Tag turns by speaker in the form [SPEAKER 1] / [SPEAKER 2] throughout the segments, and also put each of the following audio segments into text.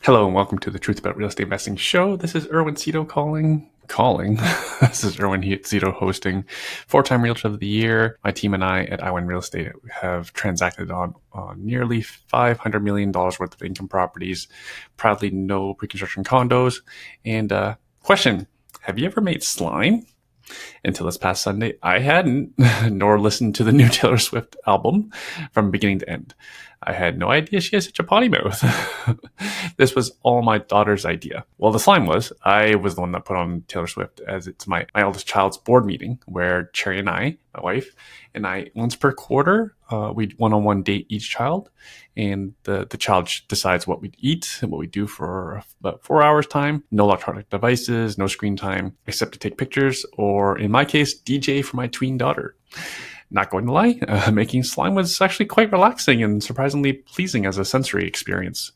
[SPEAKER 1] Hello and welcome to the Truth About Real Estate Investing show. This is Erwin Szeto calling. This is Erwin Szeto hosting, four-time Realtor of the Year. My team and I at iWin Real Estate have transacted on nearly $500 million worth of income properties, proudly no pre-construction condos. And question, have you ever made slime? Until this past Sunday, I hadn't, nor listened to the new Taylor Swift album from beginning to end. I had no idea she has such a potty mouth. This was all my daughter's idea. Well, the slime was, I was the one that put on Taylor Swift, as it's my eldest child's board meeting where Cherry and I, my wife, and I, once per quarter, we one-on-one date each child, and the child decides what we eat and what we do for about 4 hours time. No electronic devices, no screen time, except to take pictures, or in my case, DJ for my tween daughter. Not going to lie, making slime was actually quite relaxing and surprisingly pleasing as a sensory experience.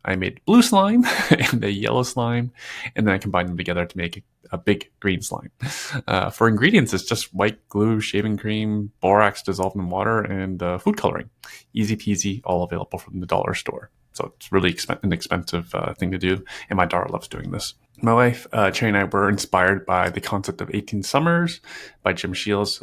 [SPEAKER 1] I made blue slime and a yellow slime, and then I combined them together to make a big green slime. For ingredients, it's just white glue, shaving cream, borax dissolved in water, and food coloring. Easy peasy, all available from the dollar store. So it's really inexpensive thing to do, and my daughter loves doing this. My wife, Cherry, and I were inspired by the concept of 18 Summers by Jim Shields,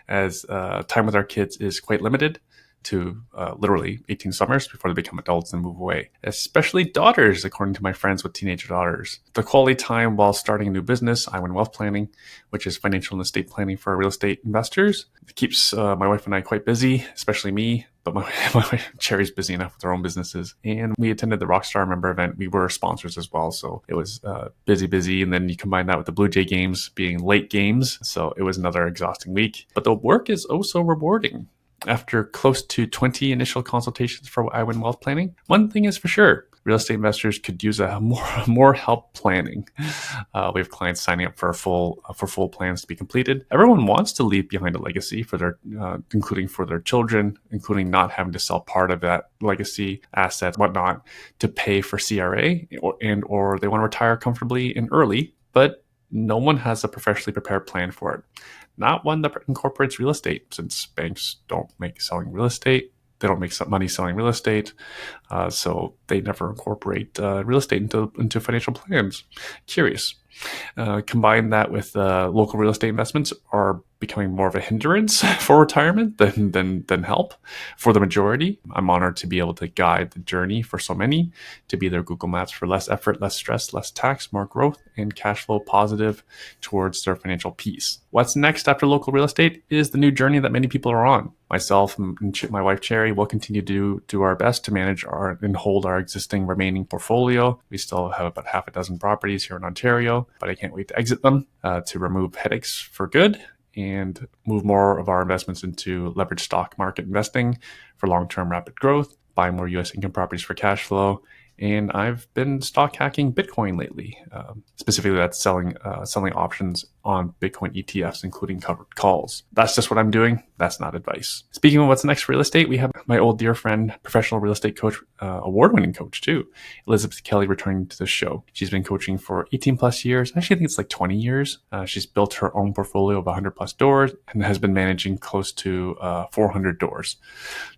[SPEAKER 1] as time with our kids is quite limited to literally 18 summers before they become adults and move away, especially daughters, according to my friends with teenage daughters. The quality time while starting a new business, iWin Wealth Planning, which is financial and estate planning for real estate investors. It keeps my wife and I quite busy, especially me. But my wife, Cherry's busy enough with her own businesses. And we attended the Rockstar member event. We were sponsors as well. So it was busy. And then you combine that with the Blue Jay games being late games. So it was another exhausting week. But the work is oh so rewarding. After close to 20 initial consultations for iWin Wealth Planning, one thing is for sure, real estate investors could use a more help planning. We have clients signing up for full plans to be completed. Everyone wants to leave behind a legacy for their, including for their children, including not having to sell part of that legacy asset, whatnot, to pay for CRA, or they want to retire comfortably and early, but no one has a professionally prepared plan for it. Not one that incorporates real estate, since banks don't make selling real estate. They don't make money selling real estate, so they never incorporate real estate into financial plans. Curious. Combine that with local real estate investments are becoming more of a hindrance for retirement than help for the majority. I'm honored to be able to guide the journey for so many, to be their Google Maps for less effort, less stress, less tax, more growth, and cash flow positive towards their financial peace. What's next after local real estate is the new journey that many people are on. Myself and my wife, Cherry, will continue to do our best to manage and hold our existing remaining portfolio. We still have about half a dozen properties here in Ontario, but I can't wait to exit them to remove headaches for good and move more of our investments into leveraged stock market investing for long-term rapid growth, buy more U.S. income properties for cash flow. And I've been stock hacking Bitcoin lately. Specifically, that's selling options on Bitcoin ETFs, including covered calls. That's just what I'm doing. That's not advice. Speaking of what's next for real estate, we have my old dear friend, professional real estate coach, award-winning coach too, Elizabeth Kelly, returning to the show. She's been coaching for 18 plus years. Actually, I think it's like 20 years. She's built her own portfolio of 100 plus doors and has been managing close to 400 doors.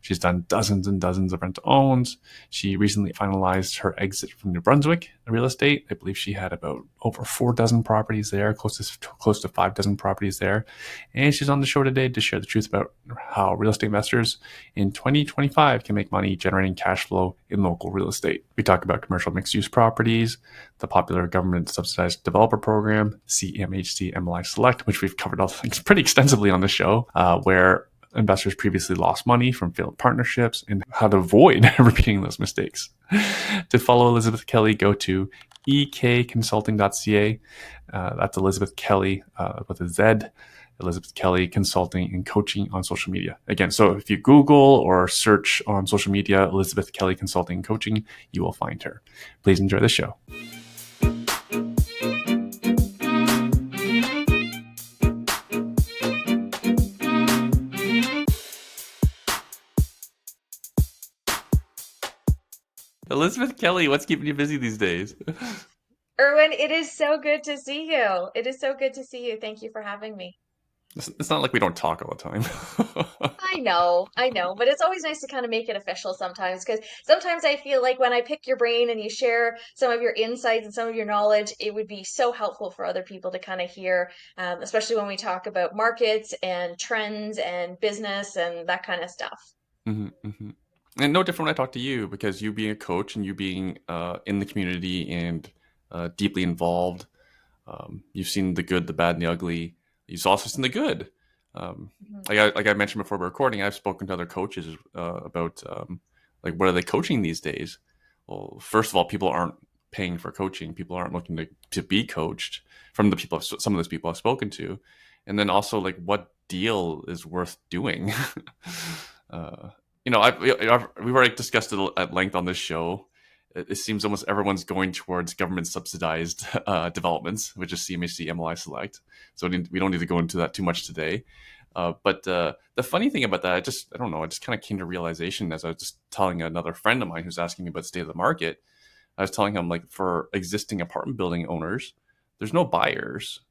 [SPEAKER 1] She's done dozens and dozens of rent-to-owns. She recently finalized her exit from New Brunswick real estate. I believe she had about over 4 dozen properties there, close to 5 dozen properties there. And she's on the show today to share the truth about how real estate investors in 2025 can make money generating cash flow in local real estate. We talk about commercial mixed-use properties, the popular government subsidized developer program, CMHC MLI Select, which we've covered pretty extensively on the show, where investors previously lost money from failed partnerships and how to avoid repeating those mistakes. To follow Elizabeth Kelly, go to ekconsulting.ca. That's Elizabeth Kelly with a Z. Elizabeth Kelly Consulting and Coaching on social media. Again, so if you Google or search on social media, Elizabeth Kelly Consulting and Coaching, you will find her. Please enjoy the show. Elizabeth Kelly, what's keeping you busy these days?
[SPEAKER 2] Erwin, it is so good to see you. It is so good to see you. Thank you for having me.
[SPEAKER 1] It's not like we don't talk all the time.
[SPEAKER 2] I know, but it's always nice to kind of make it official sometimes because sometimes I feel like when I pick your brain and you share some of your insights and some of your knowledge, it would be so helpful for other people to kind of hear, especially when we talk about markets and trends and business and that kind of stuff.
[SPEAKER 1] Hmm, hmm. And no different when I talk to you, because you being a coach and you being in the community and deeply involved. You've seen the good, the bad, and the ugly. You've also seen the good.
[SPEAKER 2] Mhm.
[SPEAKER 1] Like I mentioned before we're recording, I've spoken to other coaches about like what are they coaching these days. Well, first of all, people aren't paying for coaching. People aren't looking to be coached from the people. Some of those people I've spoken to, and then also like what deal is worth doing. uh, we've already discussed it at length on this show. It seems almost everyone's going towards government subsidized developments, which is CMHC, MLI Select. So we don't need to go into that too much today. But the funny thing about that, I don't know, I just kind of came to realization as I was just telling another friend of mine who's asking me about the state of the market. I was telling him, like, for existing apartment building owners, there's no buyers,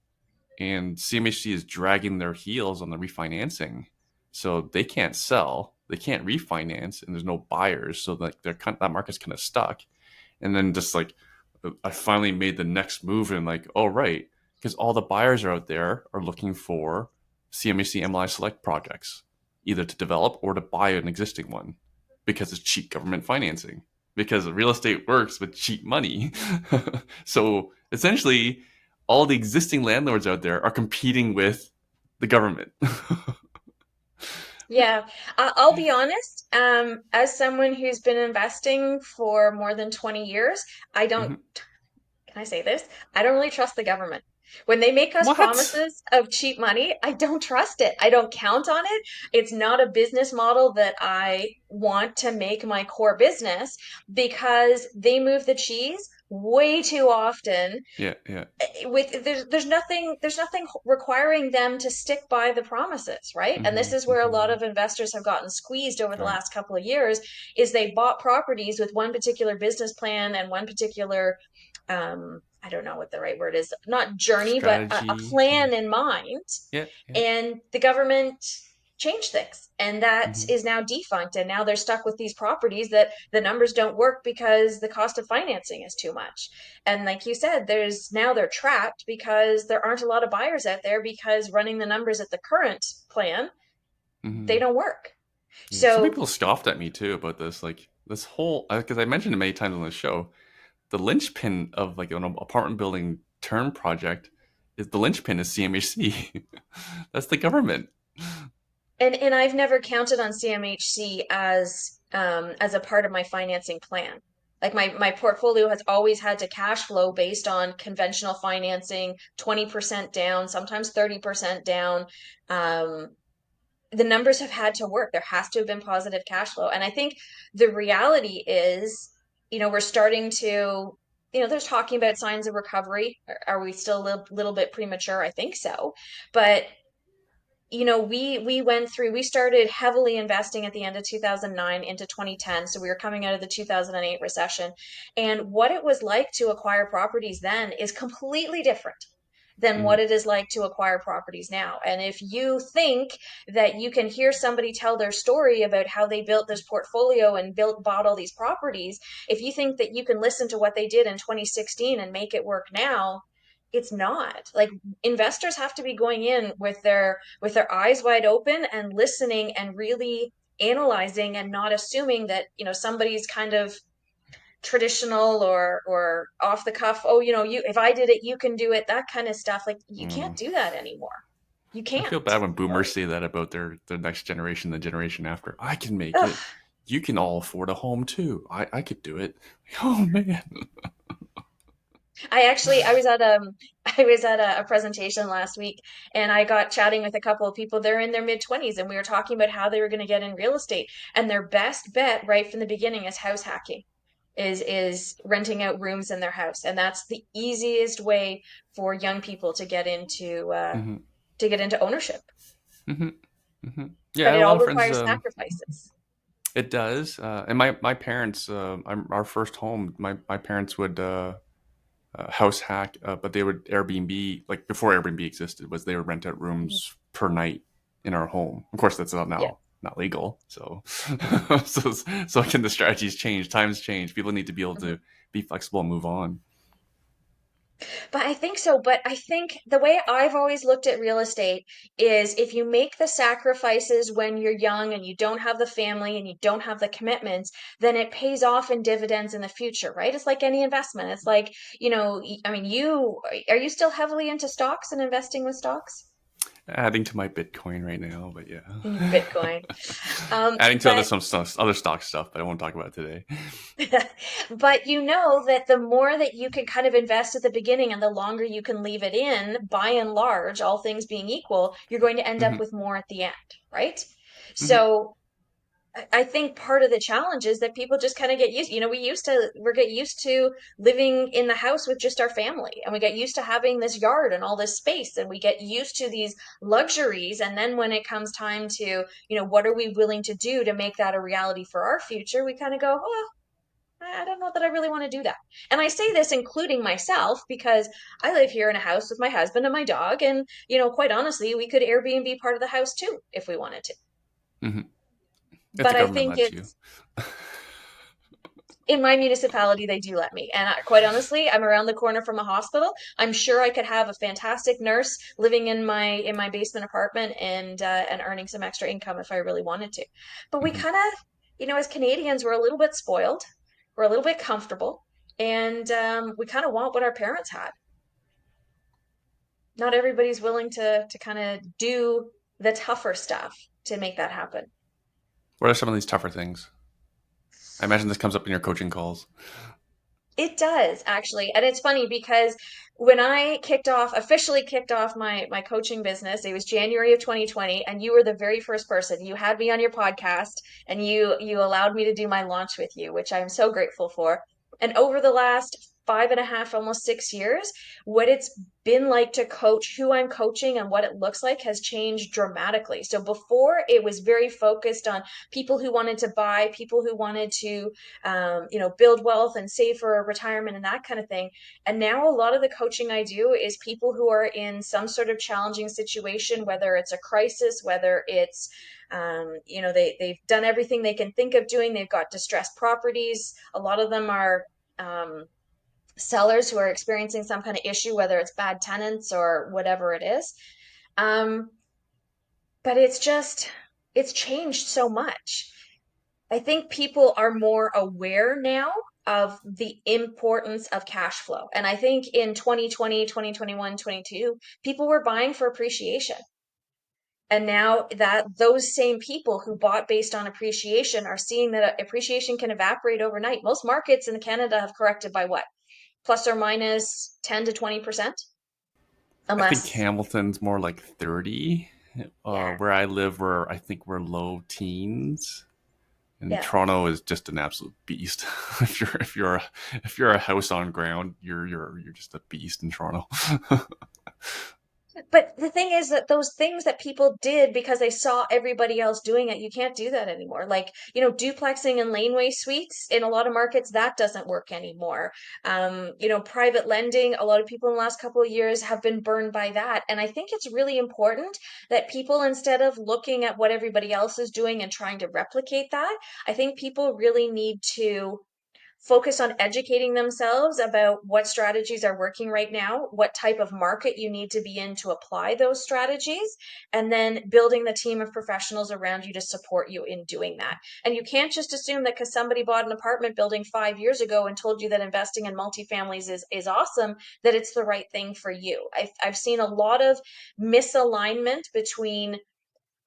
[SPEAKER 1] and CMHC is dragging their heels on the refinancing, so they can't sell, they can't refinance, and there's no buyers, so like that market's kind of stuck. And then just like I finally made the next move and like, oh right, because all the buyers are out there are looking for CMHC MLI Select projects, either to develop or to buy an existing one, because it's cheap government financing. Because real estate works with cheap money. So essentially, all the existing landlords out there are competing with the government.
[SPEAKER 2] Yeah, I'll be honest. As someone who's been investing for more than 20 years, I don't
[SPEAKER 1] Mhm.
[SPEAKER 2] can I say this? I don't really trust the government. When they make us
[SPEAKER 1] What?
[SPEAKER 2] promises of cheap money, I don't trust it. I don't count on it. It's not a business model that I want to make my core business because they move the cheese way too often.
[SPEAKER 1] Yeah, yeah.
[SPEAKER 2] With there's nothing requiring them to stick by the promises, right? And this
[SPEAKER 1] Hmm,
[SPEAKER 2] is where a lot
[SPEAKER 1] hmm.
[SPEAKER 2] of investors have gotten squeezed over the
[SPEAKER 1] Right.
[SPEAKER 2] last couple of years is they bought properties with one particular business plan and one particular I don't know what the right word is, not journey, but a
[SPEAKER 1] Strategy.
[SPEAKER 2] plan in mind.
[SPEAKER 1] Yeah, yeah.
[SPEAKER 2] And the government changed things. And that
[SPEAKER 1] Hmm,
[SPEAKER 2] is now defunct. And now they're stuck with these properties that the numbers don't work because the cost of financing is too much. And like you said, they're trapped because there aren't a lot of buyers out there because running the numbers at the current plan, they
[SPEAKER 1] hmm.
[SPEAKER 2] don't work.
[SPEAKER 1] Yeah. Some
[SPEAKER 2] So
[SPEAKER 1] people scoffed at me too about this, like this whole, because I mentioned it many times on the show. The linchpin of like an apartment building term project is the linchpin is CMHC. That's the government.
[SPEAKER 2] and I've never counted on CMHC as a part of my financing plan. Like my portfolio has always had to cash flow based on conventional financing, 20% down, sometimes 30% down. Um, the numbers have had to work. There has to have been positive cash flow. And I think the reality is, we're starting to, there's talking about signs of recovery. Are we still a little bit premature? I think so. But we started heavily investing at the end of 2009 into 2010. So we were coming out of the 2008 recession. And what it was like to acquire properties then is completely different than
[SPEAKER 1] Hmm,
[SPEAKER 2] what it is like to acquire properties now. And if you think that you can hear somebody tell their story about how they built this portfolio and bought all these properties, if you think that you can listen to what they did in 2016 and make it work now, it's not. Like investors have to be going in with their eyes wide open and listening and really analyzing and not assuming that, somebody's kind of traditional or off the cuff, oh, you if I did it, you can do it, that kind of stuff. Like you can't
[SPEAKER 1] mm.
[SPEAKER 2] do that anymore. You
[SPEAKER 1] I feel
[SPEAKER 2] can't.
[SPEAKER 1] bad when boomers say that about their next generation, the generation after. I can make
[SPEAKER 2] Ugh.
[SPEAKER 1] it. You can all afford a home too. I could do it. Oh man.
[SPEAKER 2] I was at a presentation last week and I got chatting with a couple of people. They're in their mid 20s and we were talking about how they were going to get in real estate. And their best bet right from the beginning is house hacking. Is renting out rooms in their house. And that's the easiest way for young people
[SPEAKER 1] Hmm,
[SPEAKER 2] to get into ownership.
[SPEAKER 1] hmm, hmm.
[SPEAKER 2] But
[SPEAKER 1] Yeah, a
[SPEAKER 2] it
[SPEAKER 1] lot
[SPEAKER 2] all
[SPEAKER 1] of friends.
[SPEAKER 2] requires sacrifices.
[SPEAKER 1] It does. And my parents, our first home, my parents would house hack, but they would Airbnb, like before Airbnb existed, was they would rent out
[SPEAKER 2] Mhm.
[SPEAKER 1] rooms per night in our home. Of course, that's
[SPEAKER 2] Yeah.
[SPEAKER 1] not legal. So, so, so again, the strategies change, times change. People need to be able
[SPEAKER 2] Mhm.
[SPEAKER 1] to be flexible and move on.
[SPEAKER 2] But I think so. But I think the way I've always looked at real estate is if you make the sacrifices when you're young and you don't have the family and you don't have the commitments, then it pays off in dividends in the future, right? It's like any investment. It's like, I mean, are you still heavily into stocks and investing with stocks?
[SPEAKER 1] Adding to my Bitcoin right now, but yeah,
[SPEAKER 2] Bitcoin.
[SPEAKER 1] adding to
[SPEAKER 2] But
[SPEAKER 1] other stock stuff, but I won't talk about it today.
[SPEAKER 2] but you know that the more that you can kind of invest at the beginning and the longer you can leave it in, by and large, all things being equal, you're going to end up
[SPEAKER 1] Mm-hmm.
[SPEAKER 2] with more at the end, right?
[SPEAKER 1] Mm-hmm.
[SPEAKER 2] So I think part of the challenge is that people just kind of get used, we get used to living in the house with just our family, and we get used to having this yard and all this space, and we get used to these luxuries. And then when it comes time to, what are we willing to do to make that a reality for our future, we kind of go, oh, I don't know that I really want to do that. And I say this including myself because I live here in a house with my husband and my dog. And, quite honestly, we could Airbnb part of the house too if we wanted to.
[SPEAKER 1] Mm-hmm. If the
[SPEAKER 2] But I
[SPEAKER 1] government
[SPEAKER 2] think
[SPEAKER 1] lets you.
[SPEAKER 2] it's in my municipality, they do let me. And quite honestly, I'm around the corner from a hospital. I'm sure I could have a fantastic nurse living in my basement apartment and earning some extra income if I really wanted to. But we
[SPEAKER 1] Mm-hmm.
[SPEAKER 2] kind of, as Canadians, we're a little bit spoiled. We're a little bit comfortable, and we kind of want what our parents had. Not everybody's willing to kind of do the tougher stuff to make that happen.
[SPEAKER 1] What are some of these tougher things? I imagine this comes up in your coaching calls.
[SPEAKER 2] It does actually. And it's funny because when I officially kicked off my coaching business, it was January of 2020, and you were the very first person. You had me on your podcast and you allowed me to do my launch with you, which I'm so grateful for. And over the last 5.5, almost 6 years, what it's been like to coach, who I'm coaching and what it looks like has changed dramatically. So before it was very focused on people who wanted to buy, people who wanted to build wealth and save for retirement and that kind of thing. And now a lot of the coaching I do is people who are in some sort of challenging situation, whether it's a crisis, whether it's they've done everything they can think of doing. They've got distressed properties. A lot of them are sellers who are experiencing some kind of issue, whether it's bad tenants or whatever it is. Um, but it's changed so much. I think people are more aware now of the importance of cash flow. And I think in 2020, 2021, 22, people were buying for appreciation. And now that those same people who bought based on appreciation are seeing that appreciation can evaporate overnight. Most markets in Canada have corrected by what? Plus or minus 10 to 20%?
[SPEAKER 1] I think
[SPEAKER 2] Unless,
[SPEAKER 1] Hamilton's more like 30.
[SPEAKER 2] yeah,
[SPEAKER 1] Where I live, I think we're low teens. And
[SPEAKER 2] yeah.
[SPEAKER 1] Toronto is just an absolute beast. If you're a house on ground, you're just a beast in Toronto.
[SPEAKER 2] But the thing is that those things that people did because they saw everybody else doing it, you can't do that anymore. Like, duplexing and laneway suites in a lot of markets, that doesn't work anymore. Private lending, a lot of people in the last couple of years have been burned by that. And I think it's really important that people, instead of looking at what everybody else is doing and trying to replicate that, I think people really need to focus on educating themselves about what strategies are working right now, what type of market you need to be in to apply those strategies, and then building the team of professionals around you to support you in doing that. And you can't just assume that because somebody bought an apartment building 5 years ago and told you that investing in multifamilies is awesome, that it's the right thing for you. I've seen a lot of misalignment between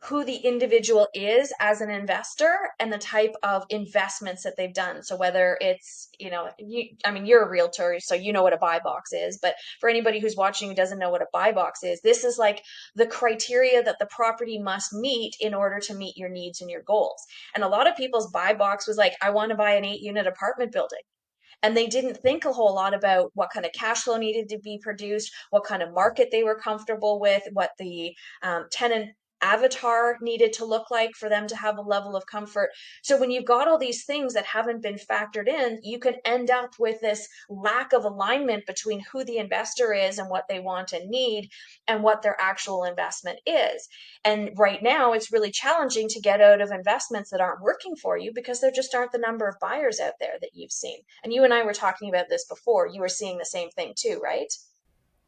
[SPEAKER 2] who the individual is as an investor and the type of investments that they've done. So whether it's, you're a realtor, so you know what a buy box is, but for anybody who's watching who doesn't know what a buy box is, this is like the criteria that the property must meet in order to meet your needs and your goals. And a lot of people's buy box was like, I want to buy an 8-unit apartment building. And they didn't think a whole lot about what kind of cash flow needed to be produced, what kind of market they were comfortable with, what the tenant avatar needed to look like for them to have a level of comfort. So when you've got all these things that haven't been factored in, you can end up with this lack of alignment between who the investor is and what they want and need and what their actual investment is. And right now, it's really challenging to get out of investments that aren't working for you because there just aren't the number of buyers out there that you've seen. And you and I were talking about this before. You were seeing the same thing too, right?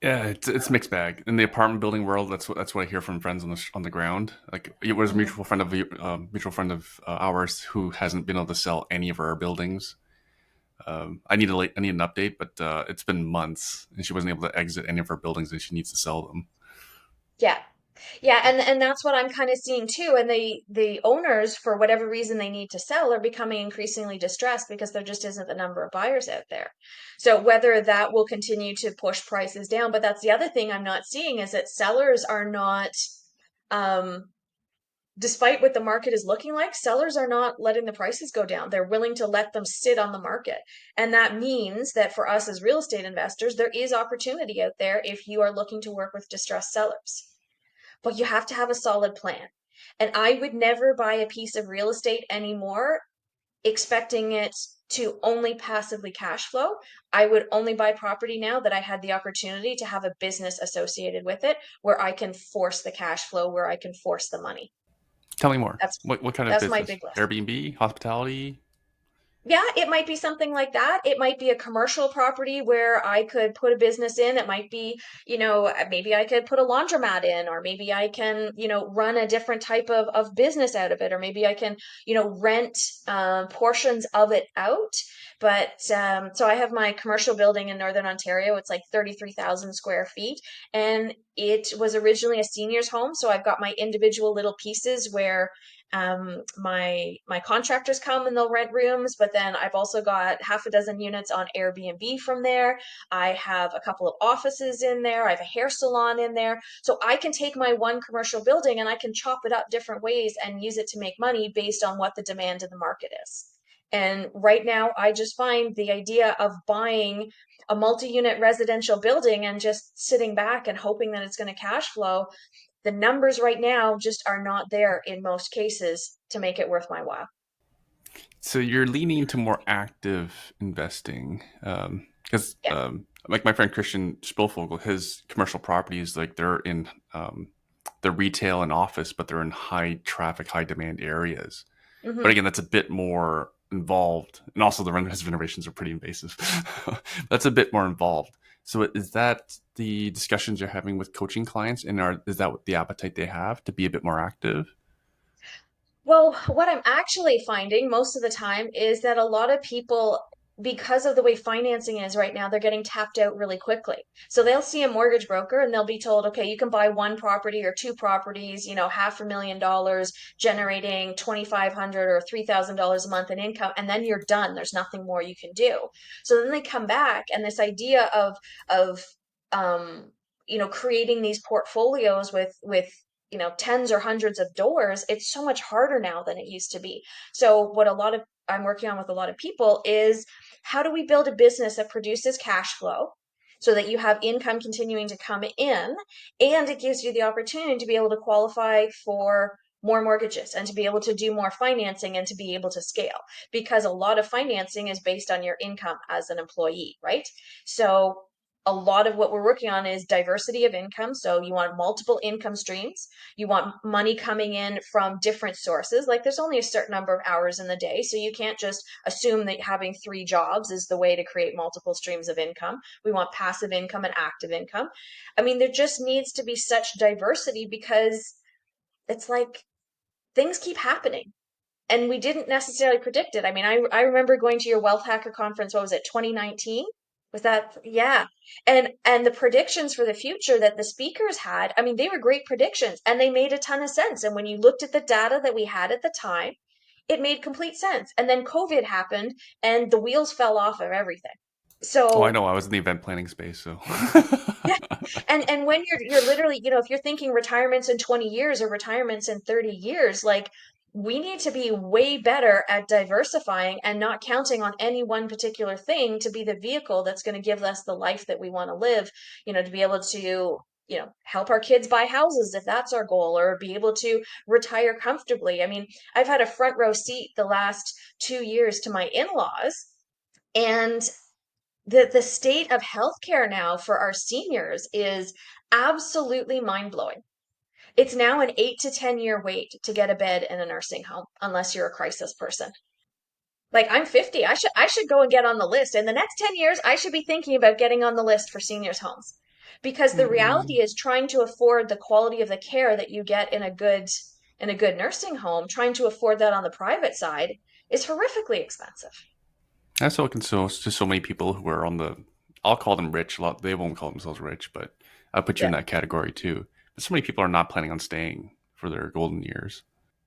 [SPEAKER 1] Yeah, it's mixed bag in the apartment building world. That's what I hear from friends on the ground. Like it was a
[SPEAKER 2] Mm-hmm.
[SPEAKER 1] mutual friend of ours who hasn't been able to sell any of our buildings. I need an update, but it's been months, and she wasn't able to exit any of her buildings, and she needs to sell them.
[SPEAKER 2] Yeah. Yeah, and that's what I'm kind of seeing too. And the owners, for whatever reason they need to sell, are becoming increasingly distressed because there just isn't the number of buyers out there. So whether that will continue to push prices down, but that's the other thing I'm not seeing is that sellers are not, um, despite what the market is looking like, sellers are not letting the prices go down. They're willing to let them sit on the market. And that means that for us as real estate investors, there is opportunity out there if you are looking to work with distressed sellers, but you have to have a solid plan. And I would never buy a piece of real estate anymore expecting it to only passively cash flow. I would only buy property now that I had the opportunity to have a business associated with it where I can force the cash flow, where I can force the money.
[SPEAKER 1] Tell me more.
[SPEAKER 2] That's
[SPEAKER 1] What kind of
[SPEAKER 2] that's my
[SPEAKER 1] business?
[SPEAKER 2] big list.
[SPEAKER 1] Airbnb, hospitality.
[SPEAKER 2] Yeah, it might be something like that. It might be a commercial property where I could put a business in. It might be, maybe I could put a laundromat in, or maybe I can, run a different type of business out of it, or maybe I can, rent portions of it out. But so I have my commercial building in Northern Ontario. It's like 33,000 square feet, and it was originally a seniors home. So I've got my individual little pieces where my contractors come and they'll rent rooms, but then I've also got half a dozen units on Airbnb from there. I have a couple of offices in there. I have a hair salon in there. So I can take my one commercial building and I can chop it up different ways and use it to make money based on what the demand in the market is. And right now, I just find the idea of buying a multi-unit residential building and just sitting back and hoping that it's going to cash flow, the numbers right now just are not there in most cases to make it worth my while.
[SPEAKER 1] So you're leaning into more active investing because,
[SPEAKER 2] Yeah.
[SPEAKER 1] like my friend Christian Spielvogel, his commercial properties, like they're in the retail and office, but they're in high traffic, high demand areas. But
[SPEAKER 2] Hmm.
[SPEAKER 1] again, that's a bit more involved, and also his renovations are pretty invasive. That's a bit more involved. So is that the discussions you're having with coaching clients, and is that what the appetite they have to be a bit more active?
[SPEAKER 2] Well, what I'm actually finding most of the time is that a lot of people, because of the way financing is right now, they're getting tapped out really quickly. So they'll see a mortgage broker and they'll be told, okay, you can buy one property or two properties, $500,000, generating 2,500 or $3,000 a month in income, and then you're done. There's nothing more you can do. So then they come back, and this idea of um, creating these portfolios with tens or hundreds of doors, it's so much harder now than it used to be. So what a lot of I'm working on with a lot of people is, how do we build a business that produces cash flow so that you have income continuing to come in, and it gives you the opportunity to be able to qualify for more mortgages and to be able to do more financing and to be able to scale, because a lot of financing is based on your income as an employee, right? So a lot of what we're working on is diversity of income. So you want multiple income streams. You want money coming in from different sources. Like there's only a certain number of hours in the day. So you can't just assume that having three jobs is the way to create multiple streams of income. We want passive income and active income. I mean, there just needs to be such diversity because it's like things keep happening and we didn't necessarily predict it. I mean, I remember going to your wealth hacker conference. What was it, 2019? Was that, yeah. And the predictions for the future that the speakers had, I mean, they were great predictions and they made a ton of sense. And when you looked at the data that we had at the time, it made complete sense. And then COVID happened and the wheels fell off of everything.
[SPEAKER 1] Oh, I
[SPEAKER 2] So
[SPEAKER 1] know. I was in the event planning space, so
[SPEAKER 2] yeah. And when you're literally, if you're thinking retirements in 20 years or retirements in 30 years, like we need to be way better at diversifying and not counting on any one particular thing to be the vehicle that's going to give us the life that we want to live, to be able to help our kids buy houses if that's our goal, or be able to retire comfortably. I mean, I've had a front row seat the last 2 years to my in-laws, and the state of healthcare now for our seniors is absolutely mind-blowing. It's now an 8 to 10 year wait to get a bed in a nursing home unless you're a crisis person. Like, I'm 50. I should go and get on the list. In the next 10 years, I should be thinking about getting on the list for seniors homes. Because the reality is, trying to afford the quality of the care that you get in a good nursing home, trying to afford that on the private side is horrifically expensive.
[SPEAKER 1] That's so it's just so many people who are on the, I'll call them rich. A lot they won't call themselves rich, but I'll put you in
[SPEAKER 2] Yeah.
[SPEAKER 1] that category too. But so many people are not planning on staying for their golden years.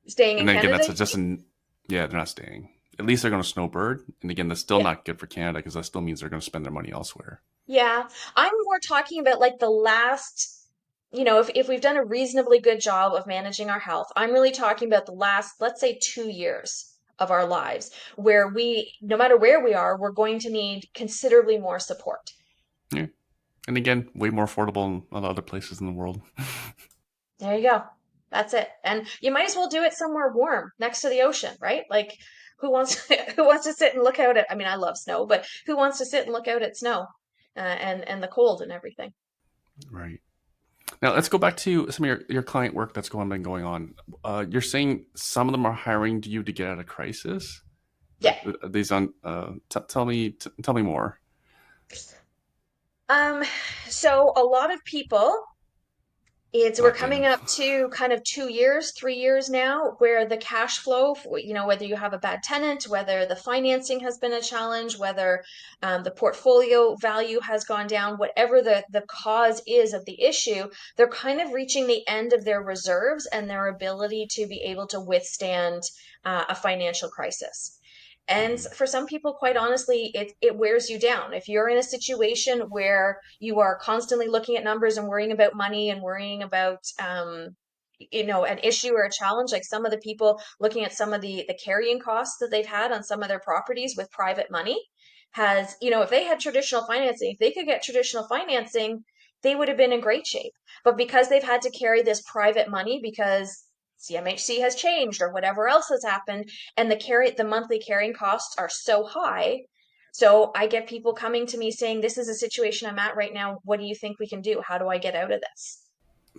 [SPEAKER 2] Staying in
[SPEAKER 1] And then again,
[SPEAKER 2] Canada,
[SPEAKER 1] that's
[SPEAKER 2] you
[SPEAKER 1] just
[SPEAKER 2] mean?
[SPEAKER 1] an, yeah, they're not staying. At least they're going to snowbird. And again, that's still
[SPEAKER 2] Yeah.
[SPEAKER 1] not good for Canada because that still means they're going to spend their money elsewhere.
[SPEAKER 2] Yeah, I'm more talking about like the last, if we've done a reasonably good job of managing our health, I'm really talking about the last, let's say, 2 years of our lives where no matter where we are, we're going to need considerably more support.
[SPEAKER 1] Yeah. And again, way more affordable in a lot of other places in the world.
[SPEAKER 2] There you go. That's it. And you might as well do it somewhere warm next to the ocean, right? Like, who wants who wants to sit and look out at, I mean, I love snow, but who wants to sit and look out at snow, and the cold and everything?
[SPEAKER 1] Right. Now let's go back to some of your client work that's been going on. You're saying some of them are hiring you to get out of crisis.
[SPEAKER 2] Yeah.
[SPEAKER 1] These on tell me more.
[SPEAKER 2] Um, so a lot of people, we're
[SPEAKER 1] Oh
[SPEAKER 2] coming
[SPEAKER 1] damn.
[SPEAKER 2] up to kind of 2 years, 3 years now, where the cash flow, whether you have a bad tenant, whether the financing has been a challenge, whether the portfolio value has gone down, whatever the cause is of the issue, they're kind of reaching the end of their reserves and their ability to be able to withstand a financial crisis. And
[SPEAKER 1] Mhm.
[SPEAKER 2] for some people, quite honestly, it wears you down. If you're in a situation where you are constantly looking at numbers and worrying about money and worrying about an issue or a challenge, like some of the people looking at some of the carrying costs that they've had on some of their properties with private money, if they had traditional financing, if they could get traditional financing, they would have been in great shape. But because they've had to carry this private money because CMHC has changed or whatever else has happened, and the monthly carrying costs are so high. So I get people coming to me saying, "This is a situation I'm at right now. What do you think we can do? How do I get out of this?"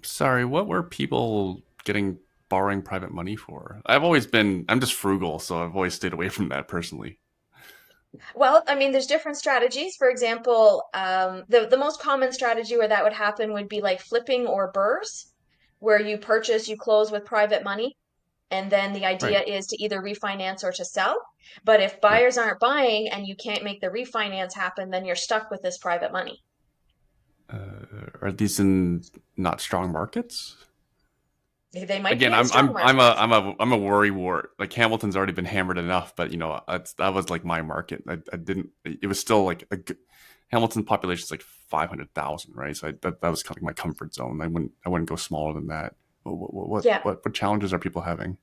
[SPEAKER 1] Sorry, what were people getting borrowing private money for? I'm just frugal, so I've always stayed away from that personally.
[SPEAKER 2] Well, I mean, there's different strategies. For example, the most common strategy where that would happen would be like flipping or burrs, where you close with private money, and then the
[SPEAKER 1] Right.
[SPEAKER 2] idea is to either refinance or to sell. But if
[SPEAKER 1] Right.
[SPEAKER 2] buyers aren't buying and you can't make the refinance happen, then you're stuck with this private money.
[SPEAKER 1] Are these in not strong markets?
[SPEAKER 2] They might be
[SPEAKER 1] Again,
[SPEAKER 2] in strong markets.
[SPEAKER 1] I'm a worry wart. Like Hamilton's already been hammered enough, but that was like my market. I didn't. It was still like Hamilton population is like 500,000, right? So that was kind of like my comfort zone. I wouldn't go smaller than that.
[SPEAKER 2] Yeah.
[SPEAKER 1] What challenges are people having?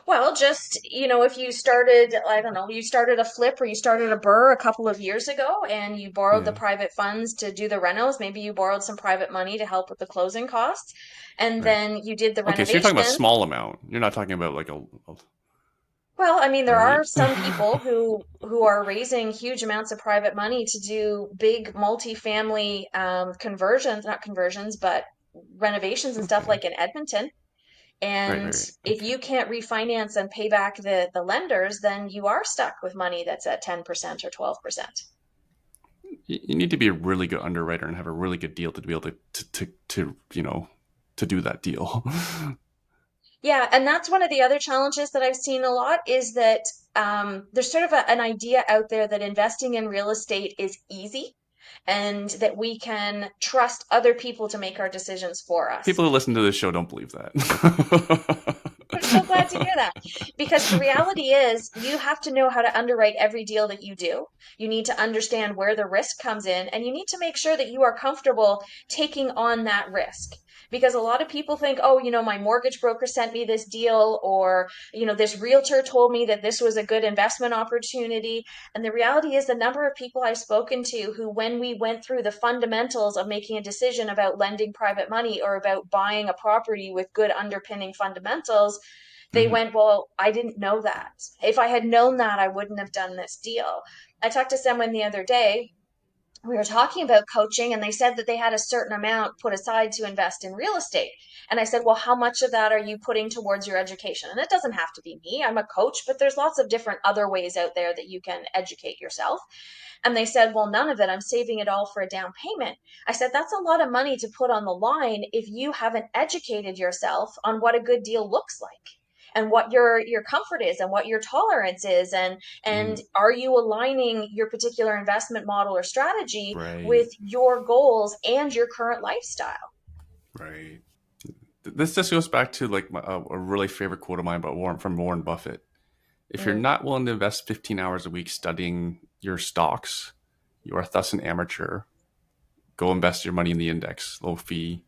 [SPEAKER 2] Well, just, if you started, I don't know, you started a flip or you started a burr a couple of years ago and you borrowed the
[SPEAKER 1] Yeah,
[SPEAKER 2] private funds to do the renos, maybe you borrowed some private money to help with the closing costs, and
[SPEAKER 1] right.
[SPEAKER 2] then you did the
[SPEAKER 1] Okay, so you're talking about
[SPEAKER 2] renovation.
[SPEAKER 1] small amount. You're not talking about like
[SPEAKER 2] Well, I mean, there are
[SPEAKER 1] right.
[SPEAKER 2] some people who are raising huge amounts of private money to do big multifamily conversions, not conversions, but renovations and stuff
[SPEAKER 1] Okay.
[SPEAKER 2] like in Edmonton.
[SPEAKER 1] Right,
[SPEAKER 2] And
[SPEAKER 1] right, right.
[SPEAKER 2] if
[SPEAKER 1] Okay.
[SPEAKER 2] you can't refinance and pay back the lenders, then you are stuck with money that's at 10% or 12%.
[SPEAKER 1] You need to be a really good underwriter and have a really good deal to be able to do that deal.
[SPEAKER 2] Yeah, and that's one of the other challenges that I've seen a lot is that there's sort of an idea out there that investing in real estate is easy and that we can trust other people to make our decisions for us.
[SPEAKER 1] People who listen to this show don't believe that.
[SPEAKER 2] so glad to hear that. Because the reality is, you have to know how to underwrite every deal that you do. You need to understand where the risk comes in, and you need to make sure that you are comfortable taking on that risk. Because a lot of people think, oh, my mortgage broker sent me this deal, or, this realtor told me that this was a good investment opportunity. And the reality is, the number of people I've spoken to who, when we went through the fundamentals of making a decision about lending private money or about buying a property with good underpinning fundamentals, they
[SPEAKER 1] Hmm.
[SPEAKER 2] went, well, I didn't know that. If I had known that, I wouldn't have done this deal. I talked to someone the other day. We were talking about coaching, and they said that they had a certain amount put aside to invest in real estate. And I said, well, how much of that are you putting towards your education? And it doesn't have to be me. I'm a coach, but there's lots of different other ways out there that you can educate yourself. And they said, well, none of it. I'm saving it all for a down payment. I said, that's a lot of money to put on the line if you haven't educated yourself on what a good deal looks like and what your comfort is and what your tolerance is, and
[SPEAKER 1] Hmm.
[SPEAKER 2] are you aligning your particular investment model or strategy
[SPEAKER 1] Right.
[SPEAKER 2] with your goals and your current lifestyle.
[SPEAKER 1] Right. This just goes back to like a really favorite quote of mine about Warren Buffett. If you're
[SPEAKER 2] Mm,
[SPEAKER 1] not willing to invest 15 hours a week studying your stocks, you are thus an amateur. Go invest your money in the index, low fee,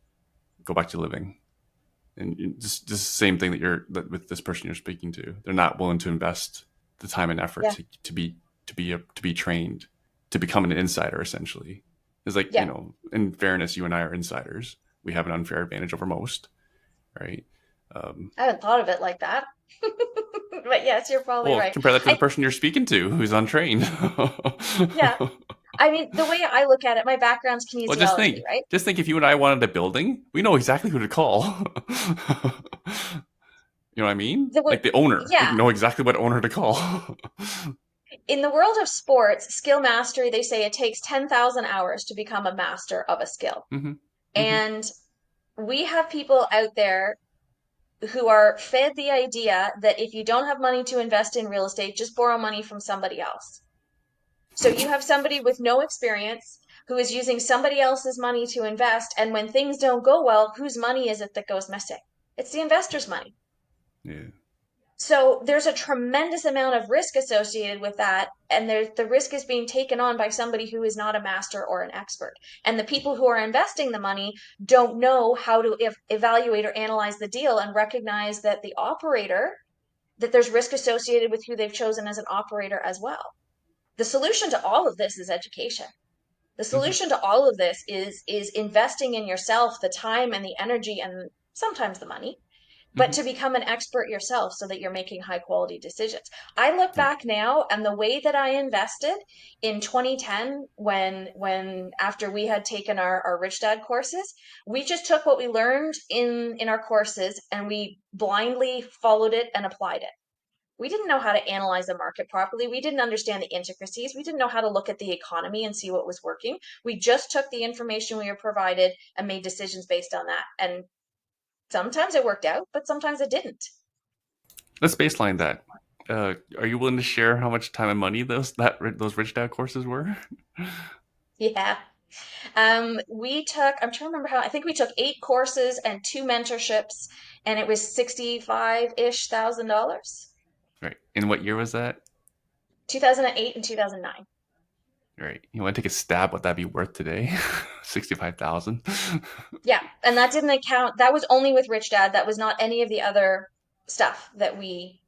[SPEAKER 1] go back to living. And just the same thing that with this person you're speaking to. They're not willing to invest the time and effort
[SPEAKER 2] yeah,
[SPEAKER 1] to be trained to become an insider. Essentially, it's like,
[SPEAKER 2] yeah.
[SPEAKER 1] in fairness, you and I are insiders. We have an unfair advantage over most, right? Um,
[SPEAKER 2] I haven't thought of it like that. But yes, you're probably
[SPEAKER 1] well,
[SPEAKER 2] right.
[SPEAKER 1] compare that to the
[SPEAKER 2] I
[SPEAKER 1] person you're speaking to who's untrained.
[SPEAKER 2] Yeah. I mean, the way I look at it, my background's
[SPEAKER 1] Well,
[SPEAKER 2] kinesiology, right?
[SPEAKER 1] just think if you and I wanted a building, we know exactly who to call. You know what I mean?
[SPEAKER 2] The way,
[SPEAKER 1] Like the owner, we
[SPEAKER 2] yeah.
[SPEAKER 1] know exactly what owner to call.
[SPEAKER 2] In the world of sports, skill mastery, they say it takes 10,000 hours to become a master of a skill.
[SPEAKER 1] Hmm. Hmm.
[SPEAKER 2] And we have people out there who are fed the idea that if you don't have money to invest in real estate, just borrow money from somebody else. So you have somebody with no experience who is using somebody else's money to invest. And when things don't go well, whose money is it that goes missing? It's the investor's money.
[SPEAKER 1] Yeah.
[SPEAKER 2] So there's a tremendous amount of risk associated with that. And the risk is being taken on by somebody who is not a master or an expert. And the people who are investing the money don't know how to evaluate or analyze the deal and recognize that that there's risk associated with who they've chosen as an operator as well. The solution to all of this is education. The
[SPEAKER 1] Hmm.
[SPEAKER 2] solution to all of this is investing in yourself, the time and the energy and sometimes the money, but
[SPEAKER 1] Hmm.
[SPEAKER 2] to become an expert yourself so that you're making high quality decisions. I look
[SPEAKER 1] Yeah.
[SPEAKER 2] back now, and the way that I invested in 2010, when after we had taken our Rich Dad courses, we just took what we learned in our courses and we blindly followed it and applied it. We didn't know how to analyze the market properly. We didn't understand the intricacies. We didn't know how to look at the economy and see what was working. We just took the information we were provided and made decisions based on that. And sometimes it worked out, but sometimes it didn't.
[SPEAKER 1] Let's baseline that. Are you willing to share how much time and money those Rich Dad courses were?
[SPEAKER 2] Yeah. I'm trying to remember how, I think we took 8 courses and 2 mentorships, and it was 65-ish thousand dollars.
[SPEAKER 1] Right. And what year was that?
[SPEAKER 2] 2008 and 2009.
[SPEAKER 1] Right. You want to take a stab what that'd be worth today? 65,000.
[SPEAKER 2] Yeah, and that didn't account. That was only with Rich Dad. That was not any of the other stuff that we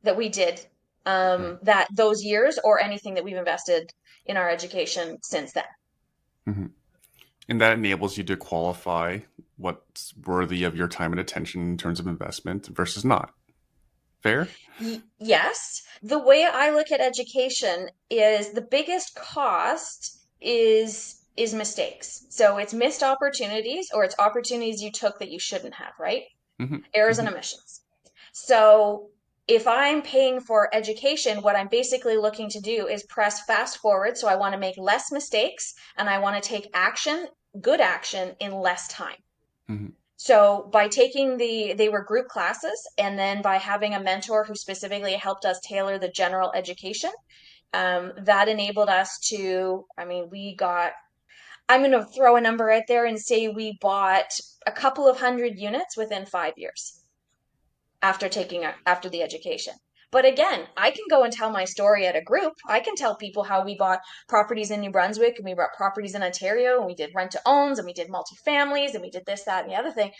[SPEAKER 2] did
[SPEAKER 1] Right.
[SPEAKER 2] that those years or anything that we've invested in our education since then.
[SPEAKER 1] Hmm. And that enables you to qualify what's worthy of your time and attention in terms of investment versus not. Fair?
[SPEAKER 2] Yes, the way I look at education is the biggest cost is mistakes. So it's missed opportunities or it's opportunities you took that you shouldn't have, right?
[SPEAKER 1] Hmm.
[SPEAKER 2] Errors and
[SPEAKER 1] Hmm.
[SPEAKER 2] omissions. So if I'm paying for education, what I'm basically looking to do is press fast forward. So I want to make less mistakes and I want to take action, good action in less time.
[SPEAKER 1] Hmm.
[SPEAKER 2] So by taking they were group classes, and then by having a mentor who specifically helped us tailor the general education, that enabled us to, I mean, I'm going to throw a number out there and say we bought a couple of hundred units within 5 years. after the education. But again, I can go and tell my story at a group. I can tell people how we bought properties in New Brunswick and we bought properties in Ontario and we did rent to owns and we did multifamilies and we did this, that, and the other thing.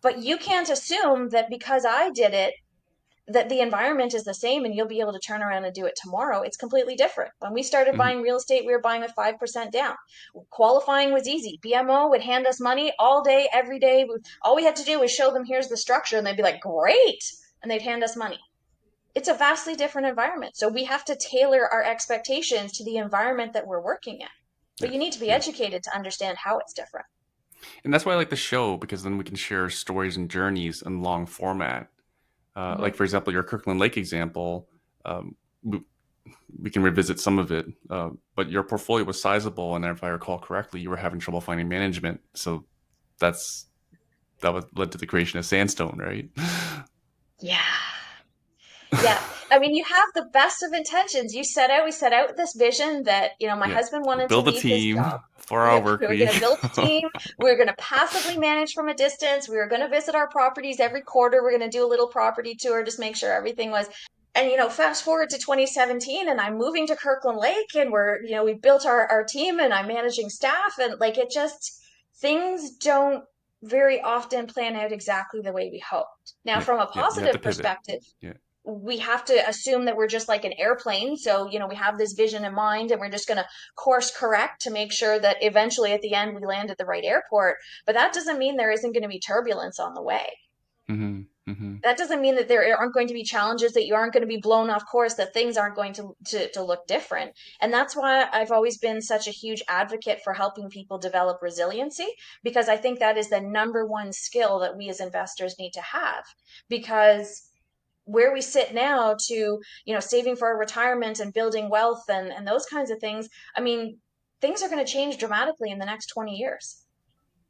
[SPEAKER 2] But you can't assume that because I did it, that the environment is the same and you'll be able to turn around and do it tomorrow. It's completely different. When we started
[SPEAKER 1] Hmm.
[SPEAKER 2] buying real estate, we were buying with 5% down. Qualifying was easy. BMO would hand us money all day, every day. All we had to do was show them, here's the structure, and they'd be like, great. And they'd hand us money. It's a vastly different environment. So we have to tailor our expectations to the environment that we're working in. But you
[SPEAKER 1] Yes,
[SPEAKER 2] need to be
[SPEAKER 1] yes.
[SPEAKER 2] educated to understand how it's different.
[SPEAKER 1] And that's why I like the show, because then we can share stories and journeys in long format. Like,
[SPEAKER 2] Mm-hmm.
[SPEAKER 1] for example, your Kirkland Lake example, um, we, we can revisit some of it. But your portfolio was sizable, and if I recall correctly, you were having trouble finding management. So that's that was led to the creation of Sandstone, right?
[SPEAKER 2] Yeah. Yeah. I mean, you have the best of intentions. We set out with this vision that, my
[SPEAKER 1] Yeah.
[SPEAKER 2] husband wanted to
[SPEAKER 1] Build a
[SPEAKER 2] leave his
[SPEAKER 1] team,
[SPEAKER 2] job.
[SPEAKER 1] 4 hour
[SPEAKER 2] Yep. We
[SPEAKER 1] work
[SPEAKER 2] were going to
[SPEAKER 1] week.
[SPEAKER 2] build a team. We were going to passively manage from a distance. We were going to visit our properties every quarter. We're going to do a little property tour, just make sure everything was. And, fast forward to 2017 and I'm moving to Kirkland Lake and we built our team and I'm managing staff and like things don't very often plan out exactly the way we hoped. Now,
[SPEAKER 1] Yeah,
[SPEAKER 2] from a
[SPEAKER 1] yeah. You have to
[SPEAKER 2] positive
[SPEAKER 1] pivot.
[SPEAKER 2] perspective,
[SPEAKER 1] Yeah.
[SPEAKER 2] we have to assume that we're just like an airplane. So, we have this vision in mind and we're just going to course correct to make sure that eventually at the end we land at the right airport. But that doesn't mean there isn't going to be turbulence on the way.
[SPEAKER 1] Mm-hmm. Mm-hmm.
[SPEAKER 2] That doesn't mean that there aren't going to be challenges, that you aren't going to be blown off course, that things aren't going to look different. And that's why I've always been such a huge advocate for helping people develop resiliency, because I think that is the number one skill that we as investors need to have. Because where we sit now to saving for our retirement and building wealth and those kinds of things, I mean, things are going to change dramatically in the next 20 years.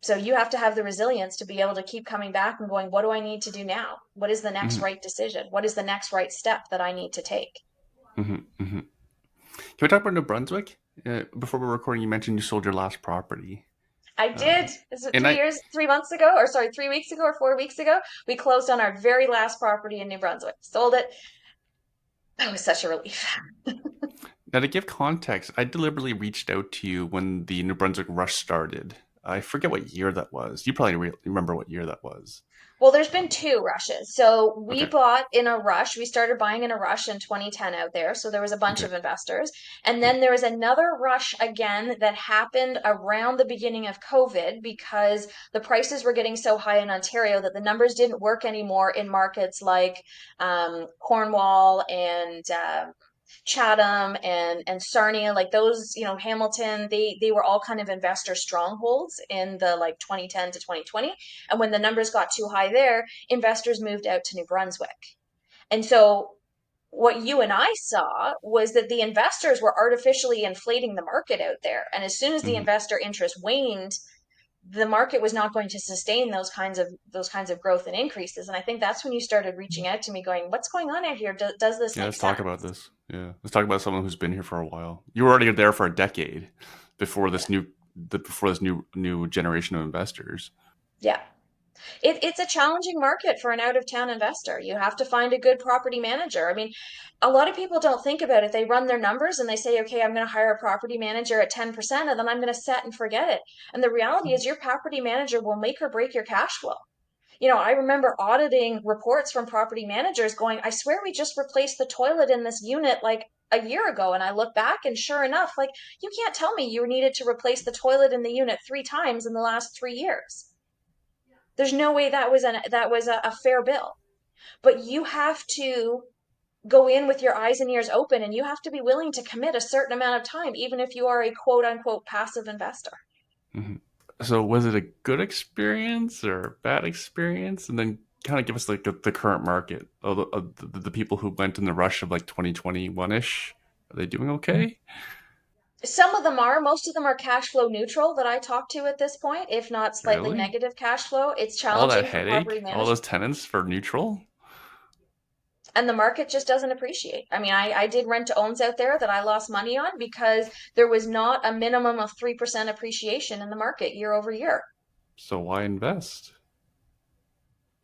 [SPEAKER 2] So you have to have the resilience to be able to keep coming back and going, what do I need to do now? What is the next
[SPEAKER 1] Mm-hmm.
[SPEAKER 2] right decision? What is the next right step that I need to take?
[SPEAKER 1] Mm-hmm. Mm-hmm. Can we talk about New Brunswick? Before we're recording, you mentioned you sold your last property.
[SPEAKER 2] I
[SPEAKER 1] Uh,
[SPEAKER 2] did. Is it
[SPEAKER 1] and I
[SPEAKER 2] 3 months ago, or sorry, 3 weeks ago or 4 weeks ago? We closed on our very last property in New Brunswick. Sold it. That was such a relief.
[SPEAKER 1] Now, to give context, I deliberately reached out to you when the New Brunswick rush started. I forget what year that was. You probably remember what year that was.
[SPEAKER 2] Well, there's been
[SPEAKER 1] Um,
[SPEAKER 2] two rushes. So we
[SPEAKER 1] okay.
[SPEAKER 2] bought in a rush. We started buying in a rush in 2010 out there. So there was a bunch
[SPEAKER 1] Okay.
[SPEAKER 2] of investors. And
[SPEAKER 1] Yeah.
[SPEAKER 2] then there was another rush again that happened around the beginning of COVID because the prices were getting so high in Ontario that the numbers didn't work anymore in markets like Cornwall and Chatham and Sarnia, like those, Hamilton, they were all kind of investor strongholds in the like 2010 to 2020. And when the numbers got too high there, investors moved out to New Brunswick. And so what you and I saw was that the investors were artificially inflating the market out there. And as soon as the
[SPEAKER 1] Hmm.
[SPEAKER 2] investor interest waned, the market was not going to sustain those kinds of growth and increases. And I think that's when you started reaching out to me going, what's going on out here? Does this
[SPEAKER 1] Yeah.
[SPEAKER 2] make
[SPEAKER 1] Let's talk about
[SPEAKER 2] sense?
[SPEAKER 1] this. Yeah. Let's talk about someone who's been here for a while. You were already there for a decade before
[SPEAKER 2] Yeah.
[SPEAKER 1] this new generation of investors.
[SPEAKER 2] Yeah. It's a challenging market for an out of town investor. You have to find a good property manager. I mean, a lot of people don't think about it. They run their numbers and they say, okay, I'm going to hire a property manager at 10% and then I'm going to set and forget it. And the reality is, your property manager will make or break your cash flow. I remember auditing reports from property managers going, I swear we just replaced the toilet in this unit like a year ago. And I look back and sure enough, like, you can't tell me you needed to replace the toilet in the unit 3 times in the last 3 years. There's no way that was a fair bill. But you have to go in with your eyes and ears open and you have to be willing to commit a certain amount of time, even if you are a quote unquote passive investor.
[SPEAKER 1] Hmm. So, was it a good experience or a bad experience? And then kind of give us like the current market. The people who went in the rush of like 2021 ish, are they doing okay?
[SPEAKER 2] Some of them are, most of them are cash flow neutral that I talk to at this point, if not slightly
[SPEAKER 1] Really?
[SPEAKER 2] negative cash flow. It's
[SPEAKER 1] All that
[SPEAKER 2] challenging for property
[SPEAKER 1] headache, all
[SPEAKER 2] management
[SPEAKER 1] those tenants for neutral?
[SPEAKER 2] and the market just doesn't appreciate. I mean, I did rent to owns out there that I lost money on because there was not a minimum of 3% appreciation in the market year over year.
[SPEAKER 1] So why invest?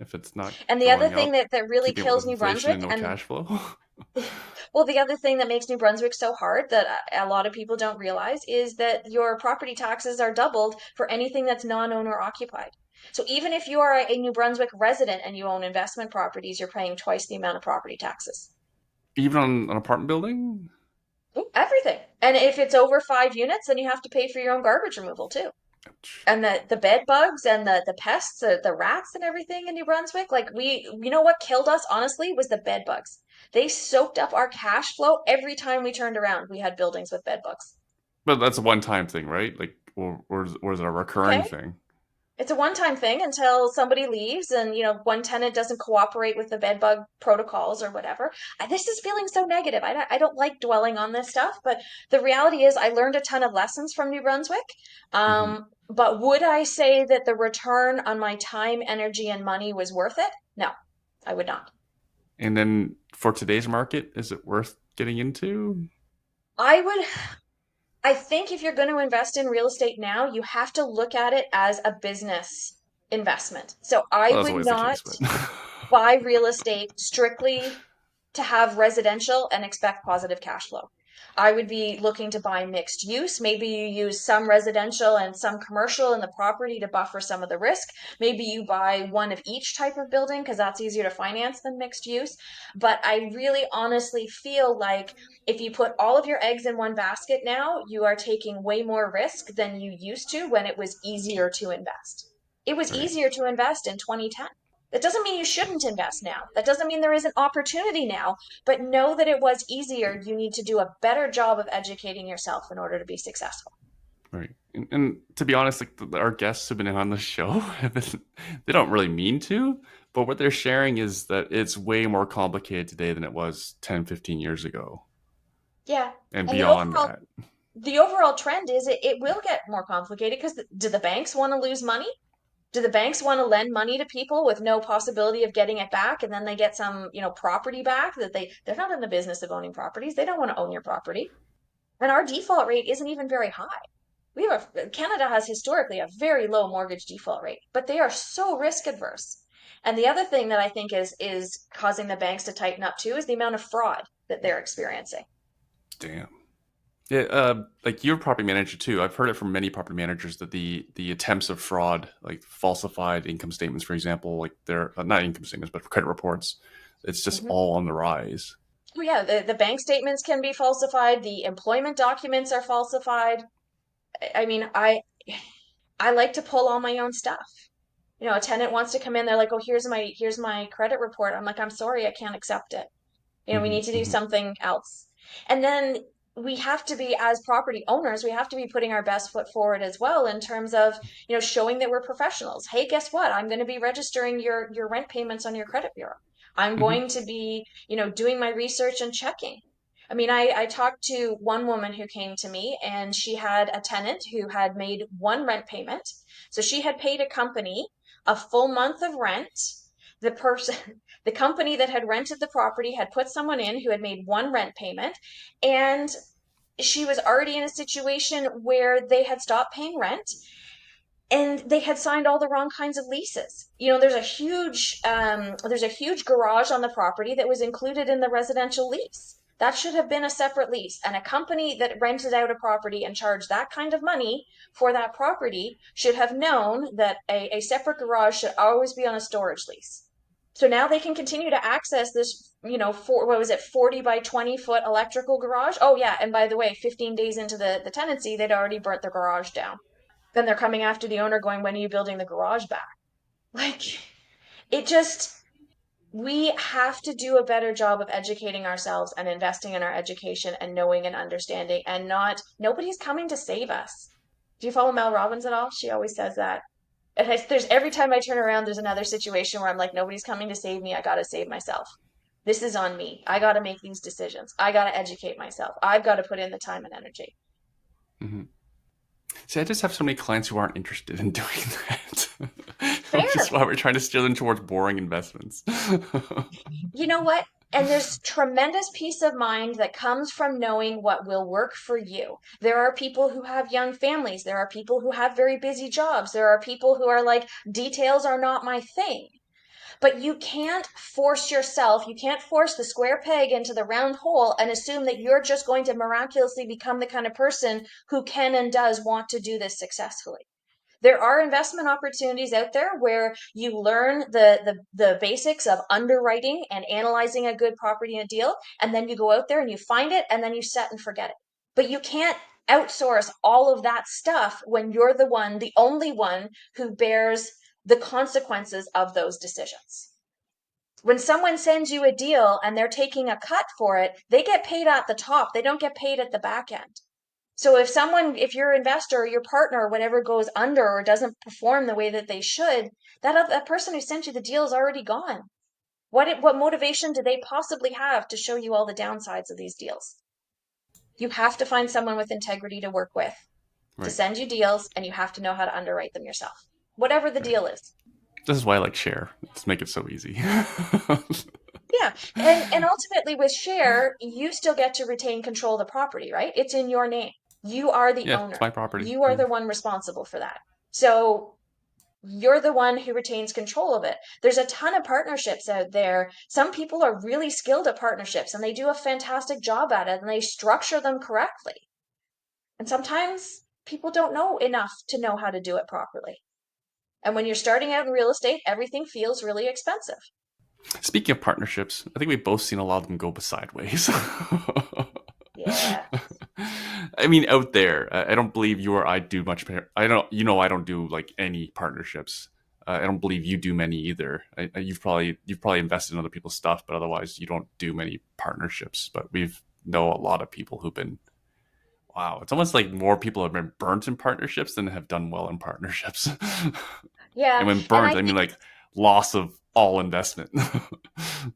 [SPEAKER 1] if it's not
[SPEAKER 2] And the other
[SPEAKER 1] going
[SPEAKER 2] thing
[SPEAKER 1] up,
[SPEAKER 2] that really
[SPEAKER 1] keeping up
[SPEAKER 2] kills
[SPEAKER 1] with
[SPEAKER 2] New
[SPEAKER 1] inflation
[SPEAKER 2] Brunswick,
[SPEAKER 1] and no
[SPEAKER 2] and
[SPEAKER 1] cash flow.
[SPEAKER 2] well, the other thing that makes New Brunswick so hard that a lot of people don't realize is that your property taxes are doubled for anything that's non-owner occupied. So even if you are a New Brunswick resident and you own investment properties, you're paying twice the amount of property taxes.
[SPEAKER 1] Even on an apartment building?
[SPEAKER 2] Everything. And if it's over 5 units, then you have to pay for your own garbage removal too. And the bed bugs and the pests, the rats and everything in New Brunswick, like you know what killed us honestly was the bed bugs. They soaked up our cash flow every time we turned around. We had buildings with bed bugs.
[SPEAKER 1] But that's a one-time thing, right? Like, or is it a recurring
[SPEAKER 2] Okay.
[SPEAKER 1] thing?
[SPEAKER 2] It's a one-time thing until somebody leaves and, one tenant doesn't cooperate with the bed bug protocols or whatever. This is feeling so negative. I don't like dwelling on this stuff, but the reality is I learned a ton of lessons from New Brunswick.
[SPEAKER 1] Hmm.
[SPEAKER 2] But would I say that the return on my time, energy, and money was worth it? No, I would not.
[SPEAKER 1] And then for today's market, is it worth getting into?
[SPEAKER 2] I would I think if you're going to invest in real estate now, you have to look at it as a business investment. So I
[SPEAKER 1] Well, that's
[SPEAKER 2] would
[SPEAKER 1] always the
[SPEAKER 2] not
[SPEAKER 1] case, but
[SPEAKER 2] buy real estate strictly to have residential and expect positive cash flow. I would be looking to buy mixed use. Maybe you use some residential and some commercial in the property to buffer some of the risk. Maybe you buy one of each type of building because that's easier to finance than mixed use. But I really honestly feel like if you put all of your eggs in one basket now, you are taking way more risk than you used to when it was easier to invest. It was
[SPEAKER 1] right,
[SPEAKER 2] easier to invest in 2010. That doesn't mean you shouldn't invest now. That doesn't mean there isn't opportunity now, but know that it was easier. You need to do a better job of educating yourself in order to be successful.
[SPEAKER 1] right. And to be honest, like our guests who've been on the show, they don't really mean to, but what they're sharing is that it's way more complicated today than it was 10, 15 years ago,
[SPEAKER 2] Yeah.
[SPEAKER 1] and
[SPEAKER 2] And the
[SPEAKER 1] beyond
[SPEAKER 2] overall
[SPEAKER 1] that.
[SPEAKER 2] the overall trend is it will get more complicated because do the banks want to lose money? Do the banks want to lend money to people with no possibility of getting it back and then they get some, property back that they're not in the business of owning properties. They don't want to own your property. And our default rate isn't even very high. Canada has historically a very low mortgage default rate, but they are so risk adverse. And the other thing that I think is causing the banks to tighten up too is the amount of fraud that they're experiencing.
[SPEAKER 1] Damn. Yeah, like you're a property manager too. I've heard it from many property managers that the attempts of fraud, like falsified income statements, for example, like they're not income statements, but credit reports, it's just
[SPEAKER 2] Mhm.
[SPEAKER 1] all on the rise.
[SPEAKER 2] Oh yeah, the bank statements can be falsified, the employment documents are falsified. I mean, I like to pull all my own stuff. A tenant wants to come in, they're like, "Oh, here's my credit report." I'm like, "I'm sorry, I can't accept it. We
[SPEAKER 1] Hmm.
[SPEAKER 2] need to do
[SPEAKER 1] Hmm.
[SPEAKER 2] something else." And then we have to be, as property owners, we have to be putting our best foot forward as well in terms of, showing that we're professionals. Hey, guess what? I'm going to be registering your rent payments on your credit bureau. I'm
[SPEAKER 1] Hmm.
[SPEAKER 2] going to be, doing my research and checking. I mean, I talked to one woman who came to me and she had a tenant who had made one rent payment. So she had paid a company a full month of rent. The person, the company that had rented the property had put someone in who had made one rent payment, and she was already in a situation where they had stopped paying rent and they had signed all the wrong kinds of leases. There's a huge garage on the property that was included in the residential lease. That should have been a separate lease. And a company that rented out a property and charged that kind of money for that property should have known that a separate garage should always be on a storage lease. So now they can continue to access this, what was it, 40 by 20-foot electrical garage. Oh, yeah. And by the way, 15 days into the tenancy, they'd already burnt their garage down. Then they're coming after the owner going, "When are you building the garage back?" Like, it just, we have to do a better job of educating ourselves and investing in our education and knowing and understanding and nobody's coming to save us. Do you follow Mel Robbins at all? She always says that. There's every time I turn around, there's another situation where I'm like, nobody's coming to save me. I got to save myself. This is on me. I got to make these decisions. I got to educate myself. I've got to put in the time and energy.
[SPEAKER 1] Hmm. See, I just have so many clients who aren't interested in doing that, which is
[SPEAKER 2] Fair.
[SPEAKER 1] why we're trying to steer them towards boring investments.
[SPEAKER 2] You know what? And there's tremendous peace of mind that comes from knowing what will work for you. There are people who have young families. There are people who have very busy jobs. There are people who are like, details are not my thing. But you can't force yourself, you can't force the square peg into the round hole and assume that you're just going to miraculously become the kind of person who can and does want to do this successfully. There are investment opportunities out there where you learn the basics of underwriting and analyzing a good property and deal, and then you go out there and you find it, and then you set and forget it. But you can't outsource all of that stuff when you're the only one who bears the consequences of those decisions. When someone sends you a deal and they're taking a cut for it, they get paid at the top. They don't get paid at the back end. So if your investor or your partner or whatever goes under or doesn't perform the way that they should, that person who sent you the deal is already gone. What motivation do they possibly have to show you all the downsides of these deals? You have to find someone with integrity to work with to
[SPEAKER 1] Right.
[SPEAKER 2] send you deals, and you have to know how to underwrite them yourself, whatever the
[SPEAKER 1] Right.
[SPEAKER 2] deal is.
[SPEAKER 1] This is why I like share. Let's make it so easy.
[SPEAKER 2] Yeah. And ultimately with share, you still get to retain control of the property, right? It's in your name. You are the
[SPEAKER 1] Yeah, it's
[SPEAKER 2] owner.
[SPEAKER 1] my property.
[SPEAKER 2] You are
[SPEAKER 1] Yeah.
[SPEAKER 2] the one responsible for that. So you're the one who retains control of it. There's a ton of partnerships out there. Some people are really skilled at partnerships and they do a fantastic job at it and they structure them correctly. And sometimes people don't know enough to know how to do it properly. And when you're starting out in real estate, everything feels really expensive.
[SPEAKER 1] Speaking of partnerships, I think we've both seen a lot of them go sideways.
[SPEAKER 2] Yeah.
[SPEAKER 1] I mean, out there, I don't believe you or I do much. I don't, I don't do like any partnerships. I don't believe you do many either. You've probably invested in other people's stuff, but otherwise you don't do many partnerships. But we've know a lot of people who've been. Wow, it's almost like more people have been burnt in partnerships than have done well in partnerships. And
[SPEAKER 2] Yeah.
[SPEAKER 1] when
[SPEAKER 2] And
[SPEAKER 1] burnt,
[SPEAKER 2] I
[SPEAKER 1] I mean
[SPEAKER 2] think
[SPEAKER 1] like loss of all investment.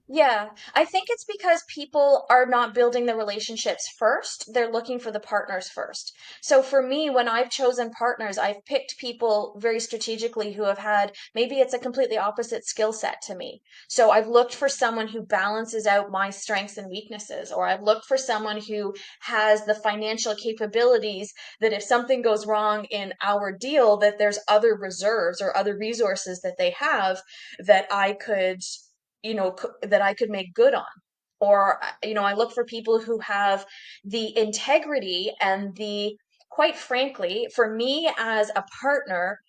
[SPEAKER 2] Yeah, I think it's because people are not building the relationships first. They're looking for the partners first. So for me, when I've chosen partners, I've picked people very strategically who have had maybe it's a completely opposite skill set to me. So I've looked for someone who balances out my strengths and weaknesses, or I've looked for someone who has the financial capabilities that if something goes wrong in our deal, that there's other reserves or other resources that they have that I could that I could make good on. Or, I look for people who have the integrity and quite frankly, for me as a partner,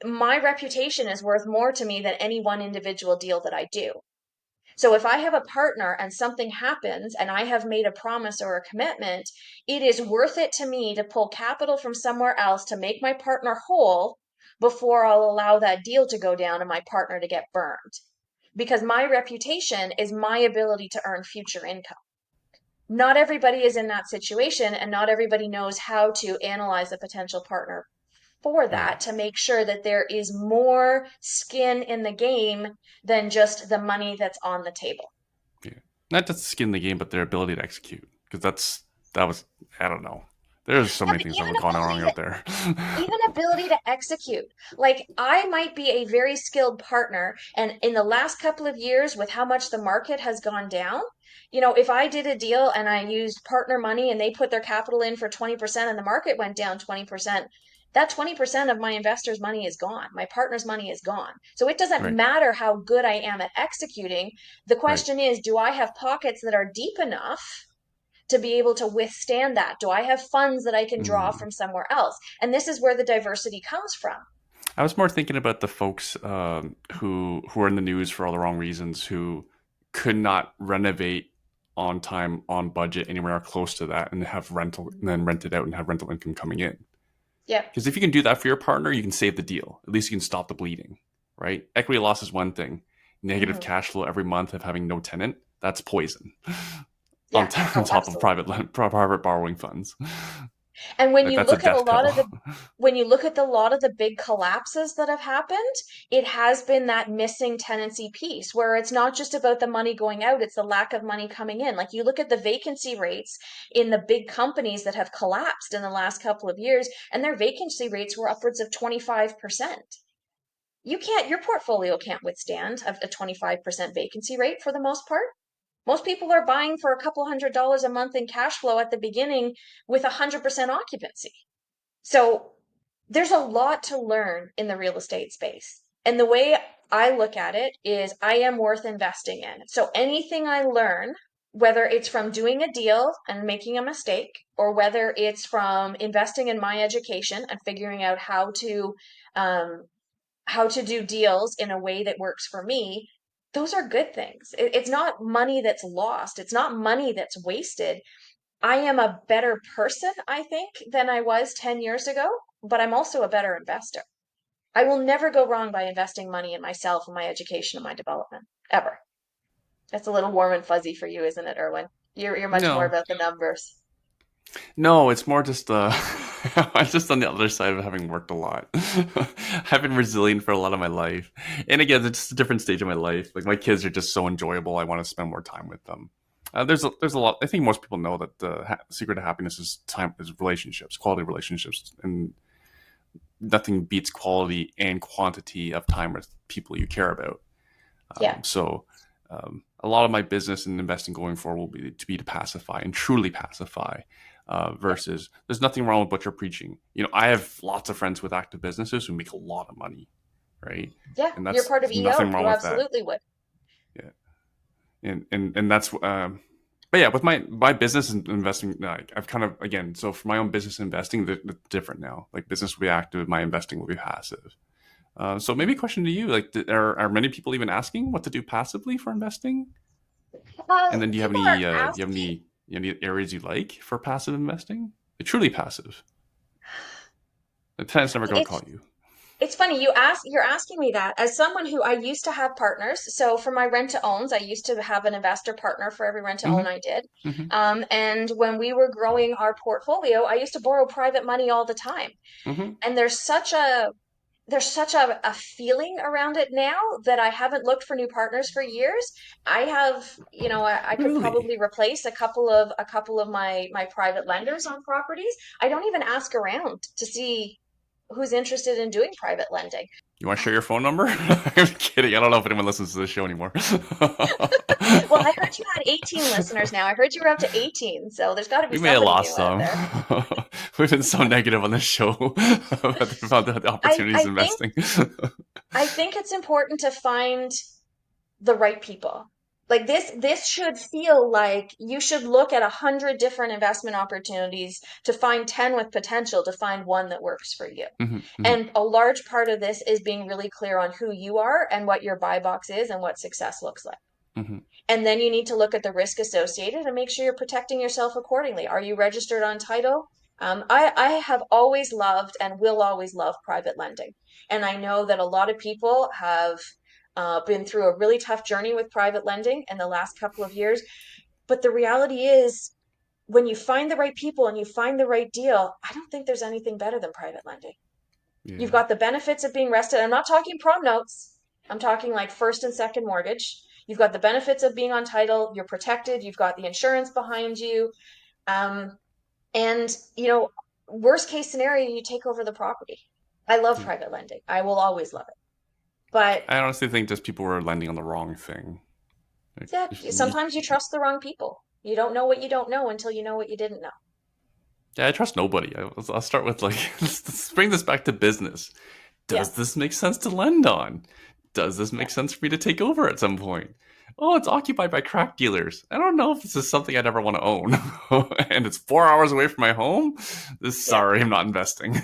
[SPEAKER 2] my reputation is worth more to me than any one individual deal that I do. So if I have a partner and something happens and I have made a promise or a commitment, it is worth it to me to pull capital from somewhere else to make my partner whole before I'll allow that deal to go down and my partner to get burned, because my reputation is my ability to earn future income. Not everybody is in that situation, and not everybody knows how to analyze a potential partner for
[SPEAKER 1] Right.
[SPEAKER 2] that to make sure that there is more skin in the game than just the money that's on the table.
[SPEAKER 1] Yeah. Not just skin the game, but their ability to execute. Because that was I don't know. There's so
[SPEAKER 2] Yeah,
[SPEAKER 1] many
[SPEAKER 2] but
[SPEAKER 1] things that have gone wrong out there.
[SPEAKER 2] even ability to execute. Like I might be a very skilled partner, and in the last couple of years, with how much the market has gone down, if I did a deal and I used partner money and they put their capital in for 20% and the market went down 20%, that 20% of my investor's money is gone. My partner's money is gone. So it doesn't
[SPEAKER 1] Right.
[SPEAKER 2] matter how good I am at executing. The
[SPEAKER 1] Right.
[SPEAKER 2] question is, do I have pockets that are deep enough to be able to withstand that? Do I have funds that I can draw
[SPEAKER 1] Mm.
[SPEAKER 2] from somewhere else? And this is where the diversity comes from.
[SPEAKER 1] I was more thinking about the folks who are in the news for all the wrong reasons, who could not renovate on time, on budget, anywhere close to that, and have rental and then rent it out and have rental income coming in.
[SPEAKER 2] Yeah.
[SPEAKER 1] Because if you can do that for your partner, you can save the deal. At least you can stop the bleeding, right? Equity loss is one thing. Negative
[SPEAKER 2] Hmm.
[SPEAKER 1] cash flow every month of having no tenant, that's poison. On,
[SPEAKER 2] Yeah.
[SPEAKER 1] on
[SPEAKER 2] Oh,
[SPEAKER 1] top of
[SPEAKER 2] absolutely.
[SPEAKER 1] private borrowing funds.
[SPEAKER 2] And when
[SPEAKER 1] Like
[SPEAKER 2] you
[SPEAKER 1] that's a
[SPEAKER 2] look at a
[SPEAKER 1] death
[SPEAKER 2] lot
[SPEAKER 1] pill.
[SPEAKER 2] of the when you look at the lot of the big collapses that have happened, it has been that missing tenancy piece where it's not just about the money going out, it's the lack of money coming in. Like you look at the vacancy rates in the big companies that have collapsed in the last couple of years, and their vacancy rates were upwards of 25%. Your portfolio can't withstand a 25% vacancy rate for the most part. Most people are buying for a couple $100 a month in cash flow at the beginning with 100% occupancy. So there's a lot to learn in the real estate space. And the way I look at it is I am worth investing in. So anything I learn, whether it's from doing a deal and making a mistake, or whether it's from investing in my education and figuring out um, how to do deals in a way that works for me, those are good things. It's not money that's lost. It's not money that's wasted. I am a better person, I think, than I was 10 years ago, but I'm also a better investor. I will never go wrong by investing money in myself and my education and my development, ever. That's a little warm and fuzzy for you, isn't it, Erwin? You're much more
[SPEAKER 1] No,
[SPEAKER 2] about the numbers.
[SPEAKER 1] no, it's more just I'm just on the other side of having worked a lot. I've been resilient for a lot of my life, and again, it's just a different stage of my life. Like my kids are just so enjoyable. I want to spend more time with them. There's a lot. I think most people know that the secret of happiness is time, is relationships, quality relationships, and nothing beats quality and quantity of time with people you care about.
[SPEAKER 2] Yeah,
[SPEAKER 1] A lot of my business and investing going forward will be to pacify and truly pacify.
[SPEAKER 2] yeah,
[SPEAKER 1] Versus, there's nothing wrong with what you're preaching. I have lots of friends with active businesses who make a lot of money, right?
[SPEAKER 2] yeah.
[SPEAKER 1] And
[SPEAKER 2] You're
[SPEAKER 1] that's
[SPEAKER 2] part of
[SPEAKER 1] there's nothing
[SPEAKER 2] EO.
[SPEAKER 1] wrong
[SPEAKER 2] You
[SPEAKER 1] with that.
[SPEAKER 2] absolutely would.
[SPEAKER 1] Yeah, and that's but yeah, with my business and investing, like I've kind of, again, so for my own business investing, they're different now. Like business will be active, my investing will be passive. So maybe a question to you, like, are many people even asking what to do passively for investing? And then do you have
[SPEAKER 2] People are
[SPEAKER 1] any
[SPEAKER 2] asking.
[SPEAKER 1] areas you like for passive investing? Like, truly passive. The tenant's never going to call
[SPEAKER 2] It's
[SPEAKER 1] you.
[SPEAKER 2] it's funny you're asking me that as someone who I used to have partners. So for my rent to owns, I used to have an investor partner for every rent to own
[SPEAKER 1] Hmm.
[SPEAKER 2] I did.
[SPEAKER 1] Hmm.
[SPEAKER 2] And when we were growing our portfolio, I used to borrow private money all the time.
[SPEAKER 1] Hmm.
[SPEAKER 2] And there's such a feeling around it now that I haven't looked for new partners for years. I have, I could
[SPEAKER 1] Really?
[SPEAKER 2] probably replace a couple of my private lenders on properties. I don't even ask around to see who's interested in doing private lending.
[SPEAKER 1] You want to share your phone number? I'm kidding. I don't know if anyone listens to this show anymore.
[SPEAKER 2] Well, I heard you had 18 listeners now. I heard you were up to 18, so there's got to be
[SPEAKER 1] We may have
[SPEAKER 2] somebody
[SPEAKER 1] lost
[SPEAKER 2] new out
[SPEAKER 1] some.
[SPEAKER 2] there.
[SPEAKER 1] We've been so negative on this show about the
[SPEAKER 2] I
[SPEAKER 1] opportunities
[SPEAKER 2] I think
[SPEAKER 1] investing.
[SPEAKER 2] I think it's important to find the right people. Like this should feel like you should look at 100 different investment opportunities to find 10 with potential to find one that works for you.
[SPEAKER 1] Hmm. Hmm.
[SPEAKER 2] And a large part of this is being really clear on who you are and what your buy box is and what success looks like.
[SPEAKER 1] Hmm.
[SPEAKER 2] And then you need to look at the risk associated and make sure you're protecting yourself accordingly. Are you registered on title? I have always loved and will always love private lending. And I know that a lot of people have been through a really tough journey with private lending in the last couple of years. But the reality is, when you find the right people and you find the right deal, I don't think there's anything better than private lending. You've
[SPEAKER 1] Yeah.
[SPEAKER 2] got the benefits of being rested. I'm not talking prom notes. I'm talking like first and second mortgage. You've got the benefits of being on title. You're protected. You've got the insurance behind you. Um, and, worst case scenario, you take over the property. I love
[SPEAKER 1] Yeah.
[SPEAKER 2] private lending. I will always love it. But
[SPEAKER 1] I honestly think just people were lending on the wrong thing. Like,
[SPEAKER 2] yeah, sometimes you trust the wrong people. You don't know what you don't know until you know what you didn't know.
[SPEAKER 1] yeah, I trust nobody. I'll start with, like, let's bring this back to business.
[SPEAKER 2] Yeah,
[SPEAKER 1] Does this make sense to lend on? Does this
[SPEAKER 2] yeah,
[SPEAKER 1] make sense for me to take over at some point? Oh, it's occupied by crack dealers. I don't know if this is something I'd ever want to own. And it's 4 hours away from my home.
[SPEAKER 2] yeah.
[SPEAKER 1] Sorry, I'm not investing.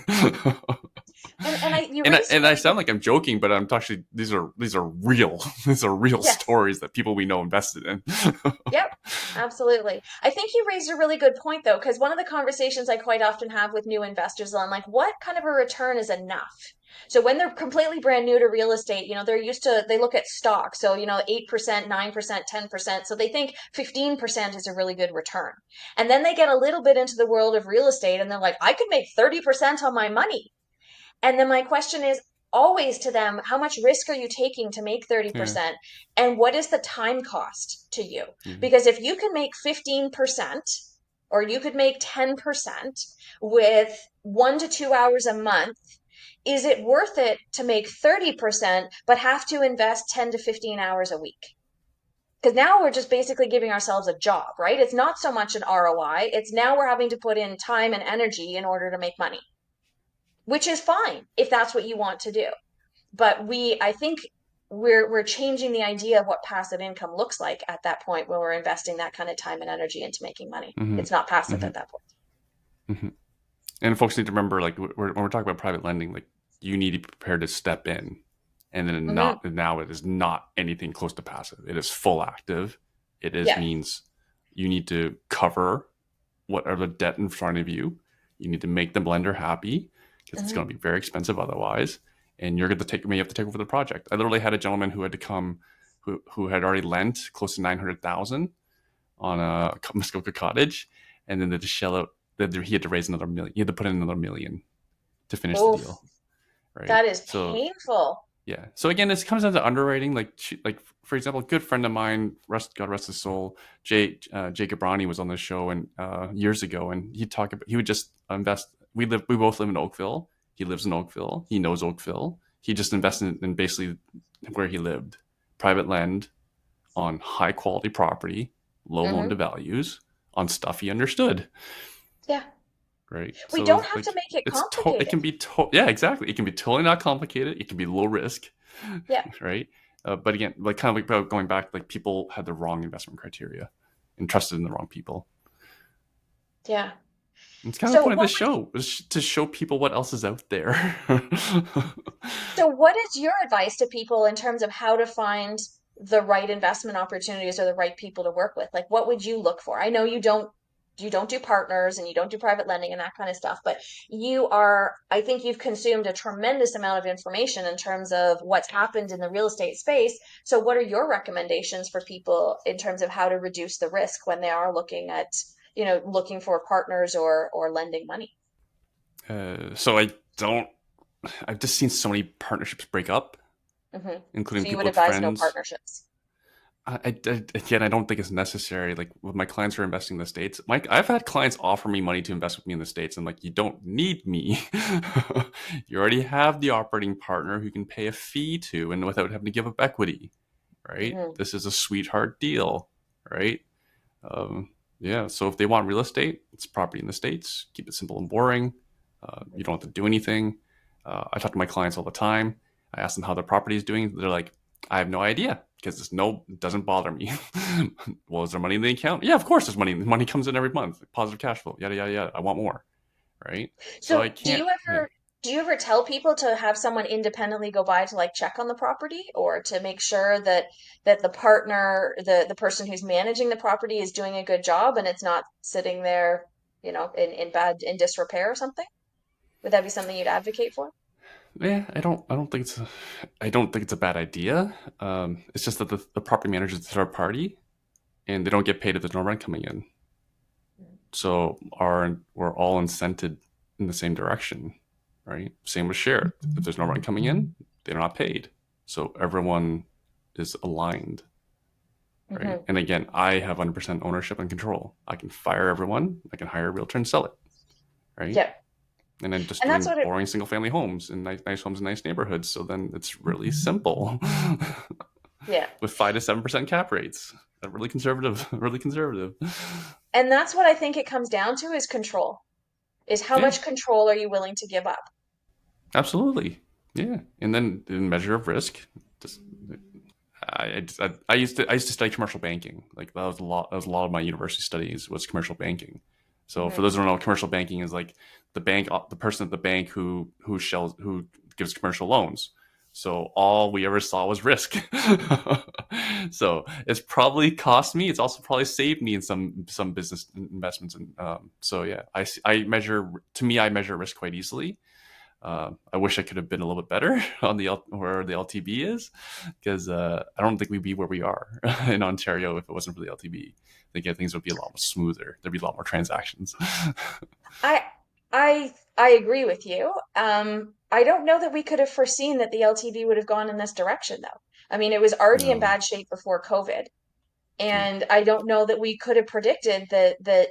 [SPEAKER 2] And you
[SPEAKER 1] and I,
[SPEAKER 2] raised a
[SPEAKER 1] and I
[SPEAKER 2] really good
[SPEAKER 1] sound like I'm joking, but I'm actually, these are real. These are real
[SPEAKER 2] yes.
[SPEAKER 1] stories that people we know invested in.
[SPEAKER 2] Yep, absolutely. I think you raised a really good point though, because one of the conversations I quite often have with new investors on like what kind of a return is enough. So when they're completely brand new to real estate, they look at stock. So, 8%, 9%, 10%. So they think 15% is a really good return. And then they get a little bit into the world of real estate and they're like, I could make 30% on my money. And then my question is always to them, how much risk are you taking to make
[SPEAKER 1] Yeah,
[SPEAKER 2] 30%? And what is the time cost to you?
[SPEAKER 1] yeah,
[SPEAKER 2] Because if you can make 15% or you could make 10% with 1 to 2 hours a month, is it worth it to make 30% but have to invest 10 to 15 hours a week? Because now we're just basically giving ourselves a job, right? It's not so much an ROI. It's now we're having to put in time and energy in order to make money, which is fine if that's what you want to do. But I think we're changing the idea of what passive income looks like at that point when we're investing that kind of time and energy into making money.
[SPEAKER 1] Hmm.
[SPEAKER 2] It's not passive
[SPEAKER 1] Hmm.
[SPEAKER 2] at that point.
[SPEAKER 1] Hmm. And folks need to remember, like when we're talking about private lending, like you need to be prepared to step in, and then
[SPEAKER 2] Hmm.
[SPEAKER 1] not now it is not anything close to passive. It is full active. It is
[SPEAKER 2] Yeah.
[SPEAKER 1] means you need to cover what are the debt in front of you. You need to make the blender happy because it's
[SPEAKER 2] Hmm.
[SPEAKER 1] going to be very expensive otherwise, and you're going to take may have to take over the project. I literally had a gentleman who had to come, who had already lent close to 900,000 on a Muskoka cottage, and then they just shell out that he had to raise another million. He had to put in another million to finish the
[SPEAKER 2] Oof,
[SPEAKER 1] deal, right?
[SPEAKER 2] that is
[SPEAKER 1] So
[SPEAKER 2] painful.
[SPEAKER 1] yeah. So again, this comes down to underwriting. Like for example, a good friend of mine, God rest his soul, Jacob Ronnie was on the show and years ago, and he would just invest. We both live in Oakville. He lives in Oakville. He knows Oakville. He just
[SPEAKER 2] Mhm.
[SPEAKER 1] invested in basically where he lived, private land on high quality property, low loan to
[SPEAKER 2] Hmm.
[SPEAKER 1] values, on stuff he understood.
[SPEAKER 2] Yeah.
[SPEAKER 1] Right.
[SPEAKER 2] We
[SPEAKER 1] So
[SPEAKER 2] don't
[SPEAKER 1] it's
[SPEAKER 2] have to
[SPEAKER 1] like
[SPEAKER 2] make it
[SPEAKER 1] it can
[SPEAKER 2] complicated.
[SPEAKER 1] be yeah, exactly. It can be totally not complicated. It can be low risk,
[SPEAKER 2] Yeah.
[SPEAKER 1] right? But again, like kind of like about going back, like people had the wrong investment criteria and trusted in the wrong people.
[SPEAKER 2] Yeah.
[SPEAKER 1] And it's kind of the
[SPEAKER 2] So
[SPEAKER 1] point of
[SPEAKER 2] what
[SPEAKER 1] this show is to show people what else is out there.
[SPEAKER 2] So what is your advice to people in terms of how to find the right investment opportunities or the right people to work with? Like what would you look for? I know you don't do partners and you don't do private lending and that kind of stuff, but I think you've consumed a tremendous amount of information in terms of what's happened in the real estate space. So what are your recommendations for people in terms of how to reduce the risk when they are looking at, looking for partners or lending money?
[SPEAKER 1] So I don't. I've just seen so many partnerships break up,
[SPEAKER 2] Hmm.
[SPEAKER 1] including
[SPEAKER 2] So you
[SPEAKER 1] people
[SPEAKER 2] would
[SPEAKER 1] with
[SPEAKER 2] advise no
[SPEAKER 1] friends.
[SPEAKER 2] partnerships.
[SPEAKER 1] Again, I don't think it's necessary. Like with my clients who are investing in the states, Mike, I've had clients offer me money to invest with me in the states. I'm like, you don't need me. You already have the operating partner who can pay a fee to, and without having to give up equity. Right?
[SPEAKER 2] Hmm.
[SPEAKER 1] This is a sweetheart deal. Right? Um, yeah. So if they want real estate, it's property in the states. Keep it simple and boring. You don't have to do anything. I talk to my clients all the time. I ask them how their property is doing. They're like, I have no idea because it doesn't bother me. Well, is there money in the account? Yeah, of course there's money. Money comes in every month. Positive cash flow. Yada yada yada. I want more. Right. So I
[SPEAKER 2] So
[SPEAKER 1] can't. Yeah.
[SPEAKER 2] do you ever tell people to have someone independently go by to like check on the property or to make sure that the partner, the person who's managing the property is doing a good job and it's not sitting there, in disrepair or something? Would that be something you'd advocate for?
[SPEAKER 1] Yeah, I don't think it's a bad idea. It's just that the property manager is a third party, and they don't get paid if there's no rent coming in. So we're all incented in the same direction, right? Same with share. If there's no rent coming in, they're not paid. So everyone is aligned, right?
[SPEAKER 2] Hmm.
[SPEAKER 1] And again, I have 100% ownership and control. I can fire everyone. I can hire a realtor and sell it, right?
[SPEAKER 2] Yeah.
[SPEAKER 1] And then just
[SPEAKER 2] And that's
[SPEAKER 1] doing
[SPEAKER 2] what it,
[SPEAKER 1] boring single family homes in nice homes in nice neighborhoods. So then it's really simple
[SPEAKER 2] yeah.
[SPEAKER 1] with 5 to 7% cap rates. Really conservative, really conservative.
[SPEAKER 2] And that's what I think it comes down to is control. Is how
[SPEAKER 1] Yeah,
[SPEAKER 2] much control are you willing to give up?
[SPEAKER 1] absolutely. Yeah, and then the measure of risk. Just I used to study commercial banking. Like that was a lot of my university studies was commercial banking. So for
[SPEAKER 2] Hmm.
[SPEAKER 1] those who don't know, commercial banking is like the person at the bank who gives commercial loans. So all we ever saw was risk. So it's probably cost me. It's also probably saved me in some business investments. And so yeah, I measure to me I measure risk quite easily. I wish I could have been a little bit better on where the LTB is, because I don't think we'd be where we are in Ontario if it wasn't for the LTB. I think things would be a lot smoother. There'd be a lot more transactions.
[SPEAKER 2] I I agree with you. I don't know that we could have foreseen that the LTV would have gone in this direction, though. I mean, it was already in
[SPEAKER 1] No.
[SPEAKER 2] bad shape before COVID,
[SPEAKER 1] Yeah.
[SPEAKER 2] and I don't know that we could have predicted that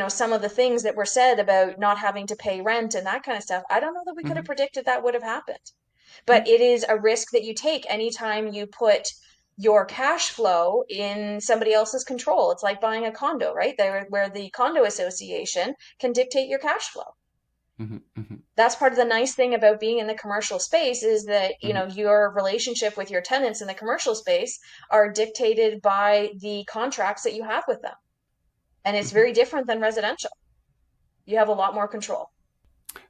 [SPEAKER 2] some of the things that were said about not having to pay rent and that kind of stuff. I don't know that we could have
[SPEAKER 1] Mm-hmm.
[SPEAKER 2] predicted that would have happened.
[SPEAKER 1] Yeah.
[SPEAKER 2] But it is a risk that you take anytime you put your cash flow in somebody else's control. It's like buying a condo, right? There, where the condo association can dictate your cash flow.
[SPEAKER 1] Hmm. Hmm.
[SPEAKER 2] That's part of the nice thing about being in the commercial space is that, you
[SPEAKER 1] Hmm.
[SPEAKER 2] know, your relationship with your tenants in the commercial space are dictated by the contracts that you have with them. And it's
[SPEAKER 1] Hmm.
[SPEAKER 2] very different than residential. You have a lot more control.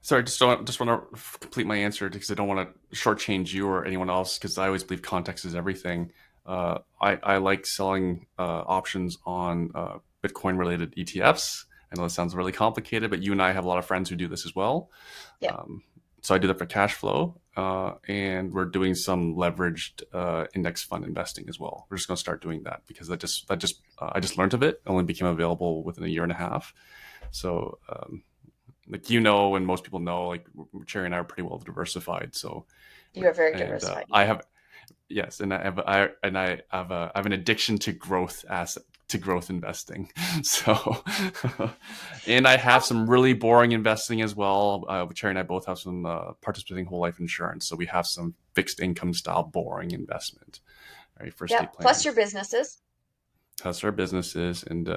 [SPEAKER 1] Sorry, just want to complete my answer because I don't want to shortchange you or anyone else because I always believe context is everything. I like selling options on Bitcoin related ETFs. I know it sounds really complicated, but you and I have a lot of friends who do this as well.
[SPEAKER 2] Yeah.
[SPEAKER 1] Um, so I do that for cash flow, and we're doing some leveraged index fund investing as well. We're just going to start doing that because I just learned of it. It only became available within a year and a half. So like and most people know, like Cherry and I are pretty well diversified. So
[SPEAKER 2] You are very
[SPEAKER 1] and
[SPEAKER 2] diversified.
[SPEAKER 1] I have yes, and I have an addiction to growth investing. So and I have some really boring investing as well. Cherry and I both have some participating whole life insurance, so we have some fixed income style boring investment, right, for
[SPEAKER 2] Yeah.
[SPEAKER 1] estate
[SPEAKER 2] Plus
[SPEAKER 1] planning.
[SPEAKER 2] your businesses.
[SPEAKER 1] That's our businesses, and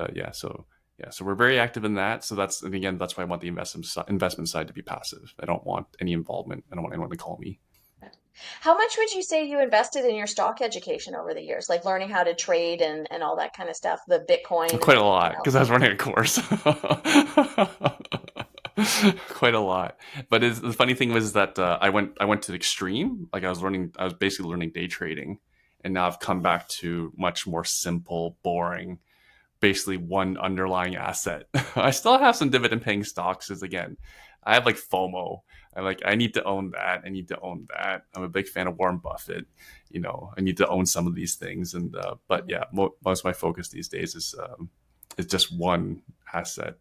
[SPEAKER 1] so we're very active in that. So and again, that's why I want the investment side to be passive. I don't want any involvement. I don't want anyone to call me.
[SPEAKER 2] How much would you say you invested in your stock education over the years, like learning how to trade and all that kind of stuff, the Bitcoin and
[SPEAKER 1] Quite a
[SPEAKER 2] everything
[SPEAKER 1] lot because
[SPEAKER 2] else?
[SPEAKER 1] I was running a course. Quite a lot. But the funny thing was that I went to the extreme. Like I was basically learning day trading, and now I've come back to much more simple, boring, basically one underlying asset. I still have some dividend paying stocks because again, I have like FOMO. I need to own that. I need to own that. I'm a big fan of Warren Buffett. I need to own some of these things. And but
[SPEAKER 2] Mhm.
[SPEAKER 1] yeah, most of my focus these days is just one asset.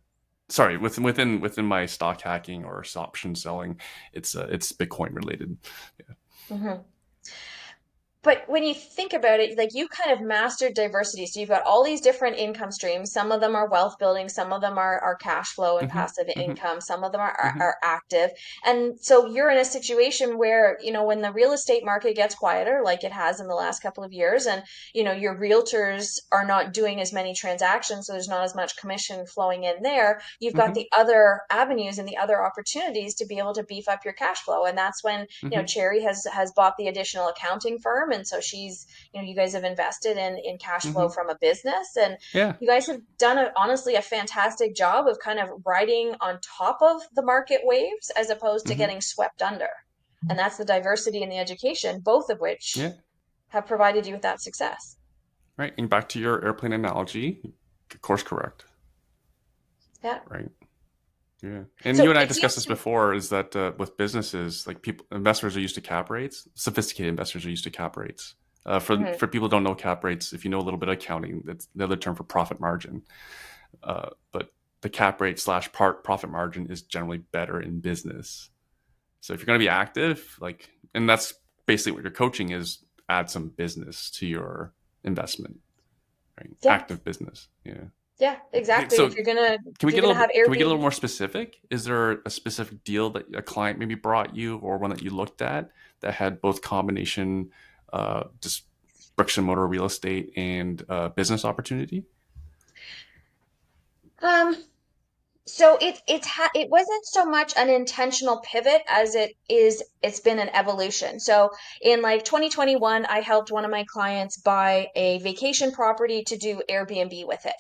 [SPEAKER 1] Sorry, within my stock hacking or option selling, it's Bitcoin related. Yeah.
[SPEAKER 2] Mhm. But when you think about it, like you kind of mastered diversity. So you've got all these different income streams. Some of them are wealth building, some of them are cash flow and
[SPEAKER 1] Hmm.
[SPEAKER 2] passive
[SPEAKER 1] Hmm.
[SPEAKER 2] income, some of them
[SPEAKER 1] Hmm.
[SPEAKER 2] are active. And so you're in a situation where, you know, when the real estate market gets quieter, like it has in the last couple of years, and, you know, your realtors are not doing as many transactions, so there's not as much commission flowing in there. You've got
[SPEAKER 1] Hmm.
[SPEAKER 2] the other avenues and the other opportunities to be able to beef up your cash flow. And that's when, you know,
[SPEAKER 1] Hmm.
[SPEAKER 2] Cherry has bought the additional accounting firm, and so she's, you know, you guys have invested in cash flow
[SPEAKER 1] Hmm.
[SPEAKER 2] from a business, and
[SPEAKER 1] Yeah.
[SPEAKER 2] you guys have done honestly a fantastic job of kind of riding on top of the market waves as opposed to
[SPEAKER 1] Hmm.
[SPEAKER 2] getting swept under. And that's the diversity and the education, both of
[SPEAKER 1] Yeah.
[SPEAKER 2] which have provided you with that success.
[SPEAKER 1] Right. And back to your airplane analogy, course correct.
[SPEAKER 2] Yeah.
[SPEAKER 1] Right. Yeah. And you
[SPEAKER 2] So
[SPEAKER 1] and I
[SPEAKER 2] it
[SPEAKER 1] discussed
[SPEAKER 2] seems
[SPEAKER 1] this
[SPEAKER 2] to me,
[SPEAKER 1] before is that with businesses, like investors are used to cap rates. Sophisticated investors are used to cap rates.
[SPEAKER 2] mhm.
[SPEAKER 1] For people who don't know cap rates, if you know a little bit of accounting, that's the other term for profit margin. But the cap rate slash part profit margin is generally better in business. So if you're going to be active, and that's basically what your coaching is, add some business to your investment, right?
[SPEAKER 2] Yeah,
[SPEAKER 1] Active business. Yeah.
[SPEAKER 2] yeah,
[SPEAKER 1] Okay,
[SPEAKER 2] exactly.
[SPEAKER 1] so
[SPEAKER 2] If you're gonna have
[SPEAKER 1] can we get a little
[SPEAKER 2] Airbnb.
[SPEAKER 1] more specific? Is there a specific deal that a client maybe brought you or one that you looked at that had both combination, just bricks and mortar real estate and business opportunity?
[SPEAKER 2] Um, So it wasn't so much an intentional pivot as it's been an evolution. So in like 2021, I helped one of my clients buy a vacation property to do Airbnb with it.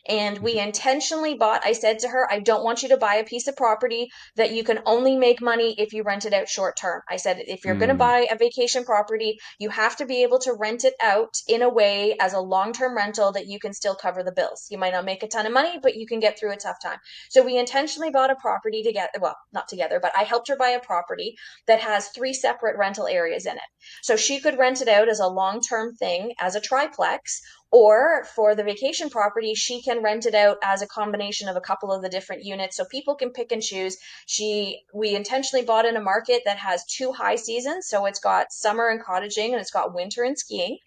[SPEAKER 2] And we
[SPEAKER 1] Hmm.
[SPEAKER 2] intentionally bought, I said to her, I don't want you to buy a piece of property that you can only make money if you rent it out short term. I said, if you're going to
[SPEAKER 1] Mm.
[SPEAKER 2] buy a vacation property, you have to be able to rent it out in a way as a long-term rental that you can still cover the bills. You might not make a ton of money, but you can get through a tough time. So we intentionally bought a property together. Well, not together, but I helped her buy a property that has three separate rental areas in it. So she could rent it out as a long term thing, as a triplex, or for the vacation property, she can rent it out as a combination of a couple of the different units so people can pick and choose. We intentionally bought in a market that has two high seasons. So it's got summer and cottaging and it's got winter and skiing.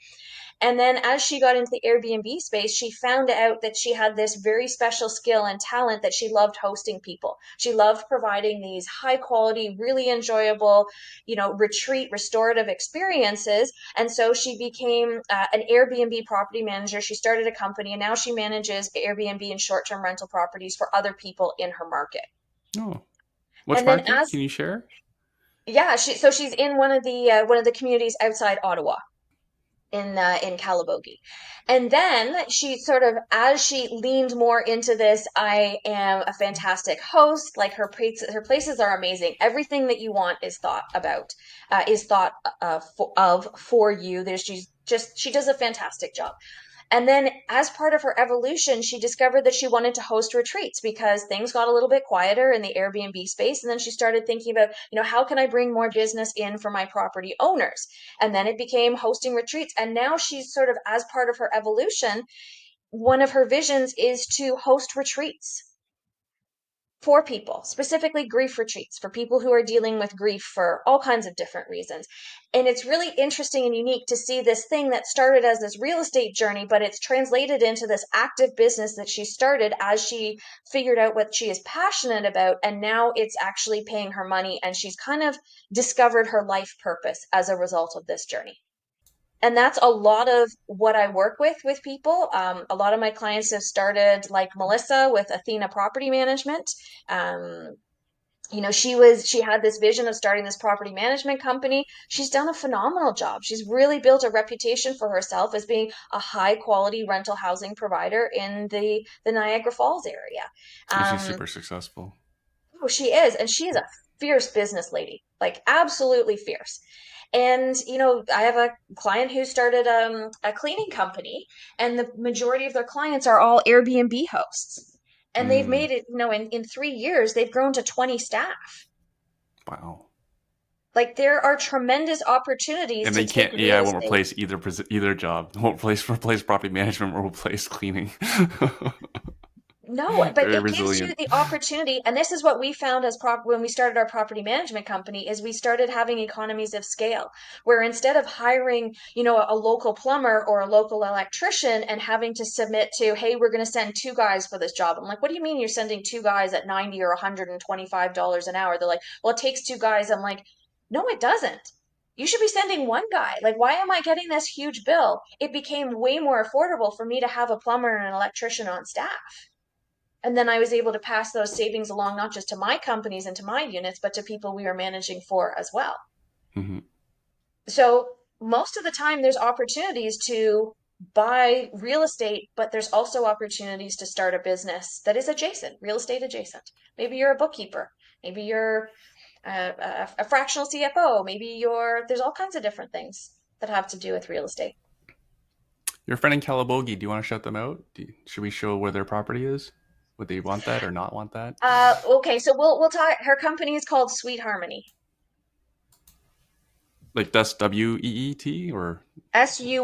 [SPEAKER 2] And then as she got into the Airbnb space, she found out that she had this very special skill and talent that she loved hosting people. She loved providing these high quality, really enjoyable, you know, retreat restorative experiences. And so she became an Airbnb property manager. She started a company and now she manages Airbnb and short term rental properties for other people in her market.
[SPEAKER 1] Oh, Which
[SPEAKER 2] And then
[SPEAKER 1] market? Can you share?
[SPEAKER 2] yeah, so she's in one of the communities outside Ottawa in Calabogie. And then she sort of, as she leaned more into this, I am a fantastic host. Like her places are amazing. Everything that you want is thought for you. She does a fantastic job. And then, as part of her evolution, she discovered that she wanted to host retreats because things got a little bit quieter in the Airbnb space. And then she started thinking about, how can I bring more business in for my property owners? And then it became hosting retreats. And now she's sort of, as part of her evolution, one of her visions is to host retreats for people, specifically grief retreats for people who are dealing with grief for all kinds of different reasons. And it's really interesting and unique to see this thing that started as this real estate journey, but it's translated into this active business that she started as she figured out what she is passionate about. And now it's actually paying her money, and she's kind of discovered her life purpose as a result of this journey. And that's a lot of what I work with people. A lot of my clients have started like Melissa with Athena Property Management. Um, she had this vision of starting this property management company. She's done a phenomenal job. She's really built a reputation for herself as being a high quality rental housing provider in the Niagara Falls area.
[SPEAKER 1] And she's
[SPEAKER 2] Um,
[SPEAKER 1] super successful.
[SPEAKER 2] Oh, she is. And she is a fierce business lady, like absolutely fierce. And, I have a client who started a cleaning company, and the majority of their clients are all Airbnb hosts. And they've
[SPEAKER 1] Mm,
[SPEAKER 2] made it, in 3 years, they've grown to 20 staff.
[SPEAKER 1] wow.
[SPEAKER 2] Like there are tremendous opportunities
[SPEAKER 1] And
[SPEAKER 2] to
[SPEAKER 1] they
[SPEAKER 2] take
[SPEAKER 1] can't. Yeah,
[SPEAKER 2] real
[SPEAKER 1] I won't
[SPEAKER 2] estate.
[SPEAKER 1] replace either job. Won't replace property management. Or replace cleaning.
[SPEAKER 2] No, but
[SPEAKER 1] Very
[SPEAKER 2] it gives you
[SPEAKER 1] resilient.
[SPEAKER 2] the opportunity, and this is what we found when we started our property management company, is we started having economies of scale, where instead of hiring, a local plumber or a local electrician and having to submit to, hey, we're going to send two guys for this job. I'm like, what do you mean you're sending two guys at 90 or $125 an hour? They're like, well, it takes two guys. I'm like, no, it doesn't. You should be sending one guy. Like, why am I getting this huge bill? It became way more affordable for me to have a plumber and an electrician on staff. And then I was able to pass those savings along, not just to my companies and to my units, but to people we were managing for as well.
[SPEAKER 1] Hmm.
[SPEAKER 2] So most of the time, there's opportunities to buy real estate, but there's also opportunities to start a business that is adjacent, real estate adjacent. Maybe you're a bookkeeper. Maybe you're a fractional CFO. There's all kinds of different things that have to do with real estate.
[SPEAKER 1] Your friend in Calabogie. Do you want to shout them out? Should we show where their property is? Would they want that or not want that?
[SPEAKER 2] Okay, so we'll talk. Her company is called Sweet Harmony.
[SPEAKER 1] Like that's WEET or
[SPEAKER 2] Suite,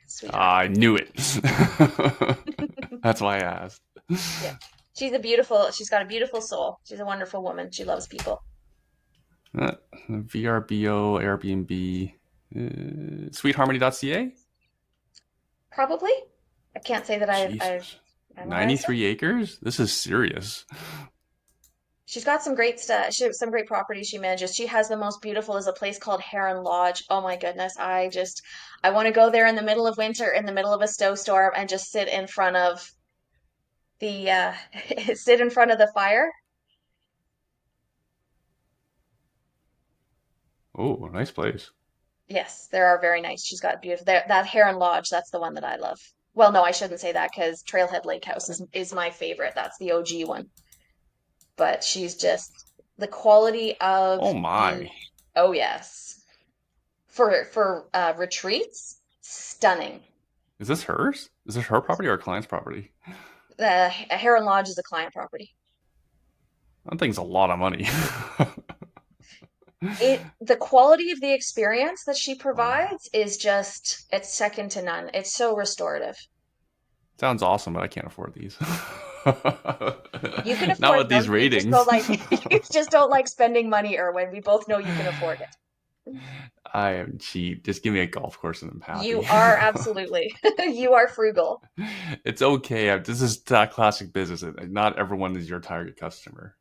[SPEAKER 2] Sweet
[SPEAKER 1] I
[SPEAKER 2] Harmony.
[SPEAKER 1] knew it. That's why I asked.
[SPEAKER 2] Yeah. She's got a beautiful soul. She's a wonderful woman. She loves people.
[SPEAKER 1] VRBO, Airbnb, sweetharmony.ca.
[SPEAKER 2] Probably. I can't say that I've
[SPEAKER 1] Jesus.
[SPEAKER 2] analyzed her.
[SPEAKER 1] 93 acres? This is serious.
[SPEAKER 2] She's got some great stuff. She has some great properties she manages. She has the most beautiful is a place called Heron Lodge. Oh my goodness. I want to go there in the middle of winter, in the middle of a snowstorm, and just sit in front of sit in front of the fire.
[SPEAKER 1] Oh, nice place.
[SPEAKER 2] Yes, they are very nice. She's got beautiful that Heron Lodge, that's the one that I love. Well, no, I shouldn't say that because Trailhead Lake House is my favorite. That's the OG one. But she's just the quality of
[SPEAKER 1] Oh
[SPEAKER 2] the
[SPEAKER 1] my.
[SPEAKER 2] oh yes. For retreats, stunning.
[SPEAKER 1] Is this hers? Is this her property or a client's property?
[SPEAKER 2] Heron Lodge is a client property.
[SPEAKER 1] That thing's a lot of money.
[SPEAKER 2] The quality of the experience that she
[SPEAKER 1] Wow.
[SPEAKER 2] provides is just it's second to none. It's so restorative.
[SPEAKER 1] Sounds awesome, but I can't afford these.
[SPEAKER 2] You can
[SPEAKER 1] Not
[SPEAKER 2] afford
[SPEAKER 1] with these
[SPEAKER 2] them. You just don't
[SPEAKER 1] ratings.
[SPEAKER 2] like you just don't like spending money, Erwin. We both know you can afford it.
[SPEAKER 1] I am cheap. Just give me a golf course and I'm
[SPEAKER 2] You
[SPEAKER 1] happy.
[SPEAKER 2] are absolutely. You are frugal.
[SPEAKER 1] It's okay. This is that classic business. Not everyone is your target customer.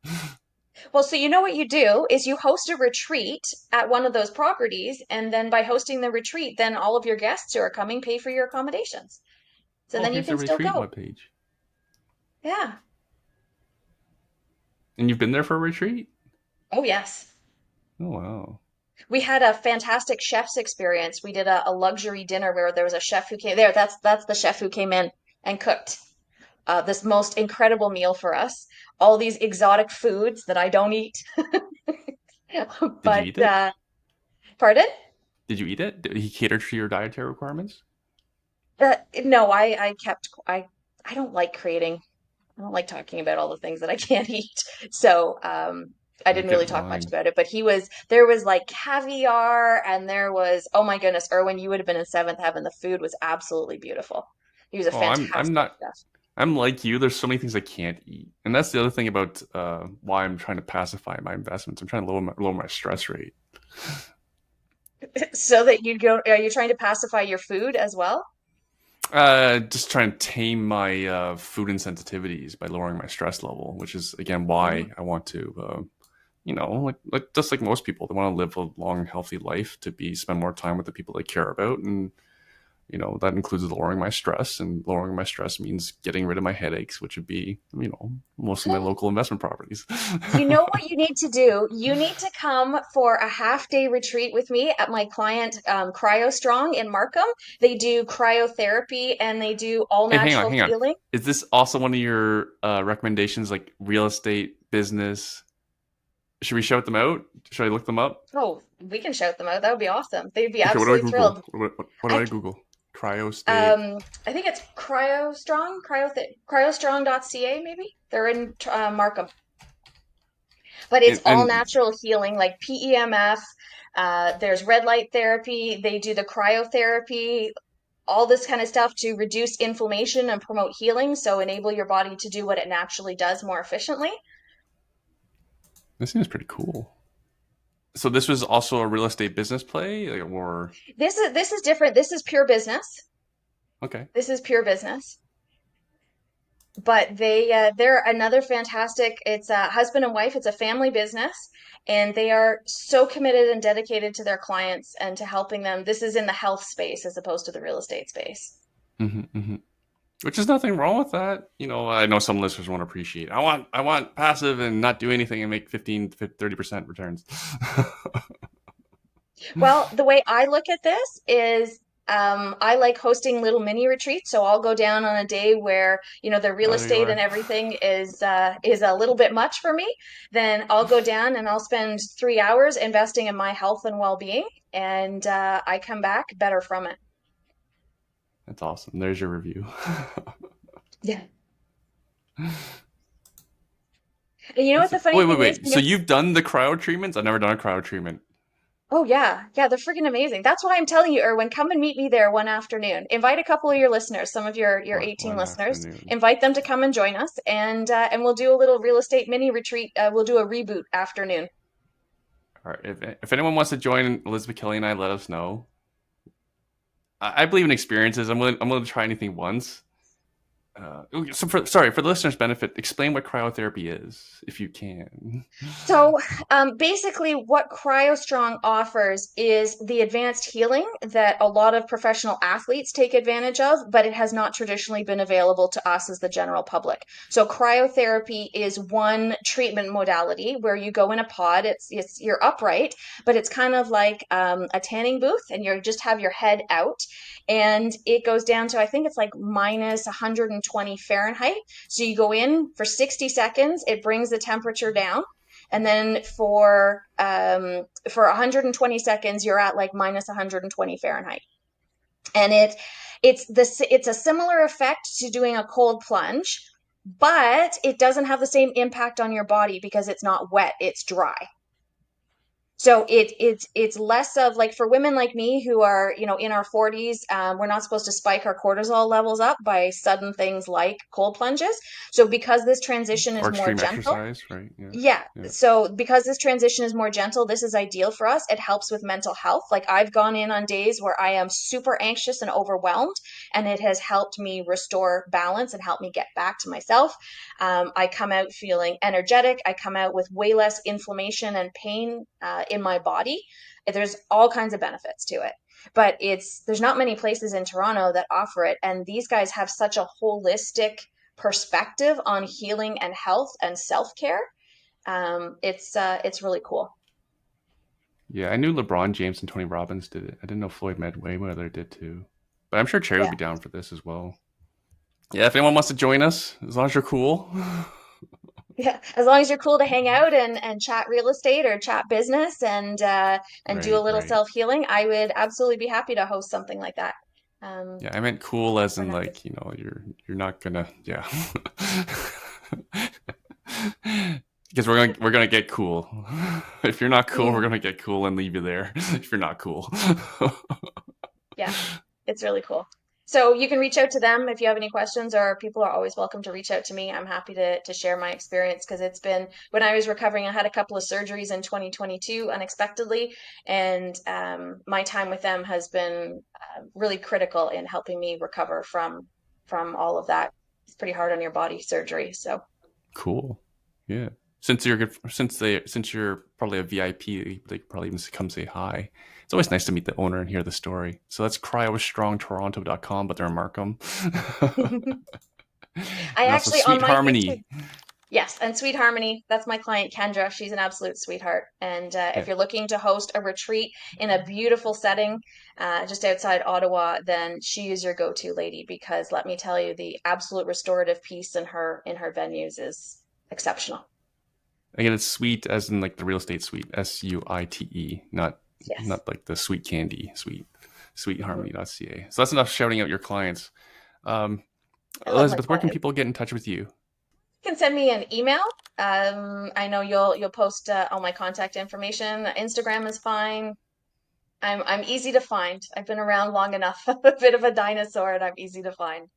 [SPEAKER 2] Well, so you know what you do is you host a retreat at one of those properties, and then by hosting the retreat, then all of your guests who are coming pay for your accommodations. So
[SPEAKER 1] Oh,
[SPEAKER 2] then you
[SPEAKER 1] here's the
[SPEAKER 2] can still
[SPEAKER 1] retreat
[SPEAKER 2] go.
[SPEAKER 1] webpage.
[SPEAKER 2] Yeah.
[SPEAKER 1] And you've been there for a retreat?
[SPEAKER 2] Oh, yes.
[SPEAKER 1] Oh, wow.
[SPEAKER 2] We had a fantastic chef's experience. We did a luxury dinner where there was a chef who came there. That's the chef who came in and cooked this most incredible meal for us. All these exotic foods that I don't eat.
[SPEAKER 1] Did you
[SPEAKER 2] But
[SPEAKER 1] eat it?
[SPEAKER 2] pardon?
[SPEAKER 1] Did you eat it? Did he cater to your dietary requirements?
[SPEAKER 2] No, I don't like creating. I don't like talking about all the things that I can't eat. So, I
[SPEAKER 1] Don't
[SPEAKER 2] didn't
[SPEAKER 1] get
[SPEAKER 2] really
[SPEAKER 1] in
[SPEAKER 2] talk much
[SPEAKER 1] line.
[SPEAKER 2] about it, but there was like caviar and there was, oh my goodness, Erwin, you would have been in seventh heaven. The food was absolutely beautiful. He was a
[SPEAKER 1] Oh, I'm
[SPEAKER 2] fantastic
[SPEAKER 1] not.
[SPEAKER 2] chef.
[SPEAKER 1] I'm like you. There's so many things I can't eat, and that's the other thing about why I'm trying to pacify my investments. I'm trying to lower my stress rate.
[SPEAKER 2] So that you go, are you trying to pacify your food as well?
[SPEAKER 1] Just trying to tame my food insensitivities by lowering my stress level, which is again
[SPEAKER 2] Mm.
[SPEAKER 1] why I want to, like just like most people, they want to live a long, healthy life to be spend more time with the people they care about, and that includes lowering my stress, and lowering my stress means getting rid of my headaches, which would be most of my local investment properties.
[SPEAKER 2] You know what you need to do? You need to come for a half day retreat with me at my client Cryo Strong in Markham. They do cryotherapy and they do all
[SPEAKER 1] Hey, hang on,
[SPEAKER 2] natural
[SPEAKER 1] hang on.
[SPEAKER 2] healing.
[SPEAKER 1] Is this also one of your recommendations, like real estate, business? Should we shout them out? Should I look them up?
[SPEAKER 2] Oh, we can shout them out. That would be awesome. They'd be
[SPEAKER 1] Okay, what do I
[SPEAKER 2] absolutely
[SPEAKER 1] Google?
[SPEAKER 2] thrilled.
[SPEAKER 1] What do
[SPEAKER 2] I
[SPEAKER 1] I Google? Cryo state.
[SPEAKER 2] I think it's Cryo Strong, cryostrong.ca maybe. They're in Markham. But it's all
[SPEAKER 1] And
[SPEAKER 2] natural healing like PEMF. There's red light therapy. They do the cryotherapy, all this kind of stuff to reduce inflammation and promote healing. So enable your body to do what it naturally does more efficiently.
[SPEAKER 1] this seems pretty cool. So this was also a real estate business play, like, or
[SPEAKER 2] This is different. This is pure business.
[SPEAKER 1] okay.
[SPEAKER 2] This is pure business. But they're another fantastic. It's a husband and wife. It's a family business, and they are so committed and dedicated to their clients and to helping them. This is in the health space as opposed to the real estate space.
[SPEAKER 1] Hmm, hmm. Which is nothing wrong with that. I know some listeners won't appreciate. I want passive and not do anything and make 15 to 30% returns.
[SPEAKER 2] Well, the way I look at this is I like hosting little mini retreats. So I'll go down on a day where, the real
[SPEAKER 1] Oh, there you
[SPEAKER 2] estate and
[SPEAKER 1] are.
[SPEAKER 2] everything is a little bit much for me. Then I'll go down and I'll spend 3 hours investing in my health and well-being, and I come back better from it.
[SPEAKER 1] That's awesome. There's your review.
[SPEAKER 2] Yeah. And you know what
[SPEAKER 1] That's
[SPEAKER 2] the
[SPEAKER 1] it.
[SPEAKER 2] funny
[SPEAKER 1] Wait, wait,
[SPEAKER 2] thing is?
[SPEAKER 1] wait. So you've done the cryo treatments? I've never done a cryo treatment.
[SPEAKER 2] Oh yeah, yeah, they're freaking amazing. That's why I'm telling you, Erwin, come and meet me there one afternoon. Invite a couple of your listeners, some of your 18
[SPEAKER 1] One
[SPEAKER 2] listeners.
[SPEAKER 1] afternoon.
[SPEAKER 2] Invite them to come and join us, and we'll do a little real estate mini retreat. We'll do a reboot afternoon.
[SPEAKER 1] All right. If anyone wants to join Elizabeth Kelly and I, let us know. I believe in experiences. I'm willing to try anything once. So for the listeners' benefit, explain what cryotherapy is, if you can.
[SPEAKER 2] So, basically, what CryoStrong offers is the advanced healing that a lot of professional athletes take advantage of, but it has not traditionally been available to us as the general public. So, cryotherapy is one treatment modality where you go in a pod. You're upright, but it's kind of like a tanning booth, and you just have your head out, and it goes down to, I think it's like minus 120 Fahrenheit. So you go in for 60 seconds, it brings the temperature down. And then for 120 seconds, you're at like minus 120 Fahrenheit. And it's a similar effect to doing a cold plunge, but it doesn't have the same impact on your body because it's not wet, it's dry. So it's less of like for women like me who are, in our 40s, we're not supposed to spike our cortisol levels up by sudden things like cold plunges. So because this transition
[SPEAKER 1] Or
[SPEAKER 2] is more
[SPEAKER 1] extreme
[SPEAKER 2] gentle,
[SPEAKER 1] exercise, right? Yeah.
[SPEAKER 2] yeah.
[SPEAKER 1] Yeah.
[SPEAKER 2] So because this transition is more gentle, this is ideal for us. It helps with mental health. Like I've gone in on days where I am super anxious and overwhelmed, and it has helped me restore balance and help me get back to myself. I come out feeling energetic. I come out with way less inflammation and pain in my body. There's all kinds of benefits to it. But there's not many places in Toronto that offer it, and these guys have such a holistic perspective on healing and health and self-care It's really cool.
[SPEAKER 1] Yeah, I knew LeBron James and Tony Robbins did it. I didn't know Floyd Mayweather did too. But I'm sure Cherry would
[SPEAKER 2] Yeah.
[SPEAKER 1] be down for this as well. Yeah, if anyone wants to join us, as long as you're cool.
[SPEAKER 2] Yeah, as long as you're cool to hang out and chat real estate or chat business and do a
[SPEAKER 1] Right,
[SPEAKER 2] little
[SPEAKER 1] right.
[SPEAKER 2] self-healing, I would absolutely be happy to host something like that.
[SPEAKER 1] Yeah, I meant cool as
[SPEAKER 2] For
[SPEAKER 1] in
[SPEAKER 2] another.
[SPEAKER 1] like, you're not gonna yeah. Because we're gonna get cool. If you're not cool, we're
[SPEAKER 2] Mm,
[SPEAKER 1] gonna get cool and leave you there. If you're not cool.
[SPEAKER 2] yeah, it's really cool. So you can reach out to them if you have any questions, or people are always welcome to reach out to me. I'm happy to share my experience because it's been when I was recovering, I had a couple of surgeries in 2022 unexpectedly, and my time with them has been really critical in helping me recover from all of that. It's pretty hard on your body surgery. So
[SPEAKER 1] Cool. Yeah. Since you're probably a VIP, they probably even come say hi. It's always nice to meet the owner and hear the story. So that's cryostrongtoronto.com, but they're in Markham.
[SPEAKER 2] I
[SPEAKER 1] And also
[SPEAKER 2] actually on
[SPEAKER 1] Sweet
[SPEAKER 2] my YouTube.
[SPEAKER 1] Harmony.
[SPEAKER 2] Yes, and Sweet Harmony, that's my client Kendra. She's an absolute sweetheart. And if
[SPEAKER 1] Yeah.
[SPEAKER 2] you're looking to host a retreat in a beautiful setting just outside Ottawa, then she is your go-to lady because let me tell you, the absolute restorative piece in her venues is exceptional.
[SPEAKER 1] Again, it's sweet as in like the real estate suite, SUITE, not
[SPEAKER 2] Yes.
[SPEAKER 1] not like the sweet candy,
[SPEAKER 2] Mhm.
[SPEAKER 1] sweetharmony.ca. So that's enough shouting out your clients. Um,
[SPEAKER 2] I love my
[SPEAKER 1] Elizabeth, where can
[SPEAKER 2] clients.
[SPEAKER 1] people get in touch with you?
[SPEAKER 2] You can send me an email. I know you'll post all my contact information. Instagram is fine. I'm easy to find. I've been around long enough. I'm a bit of a dinosaur and I'm easy to find.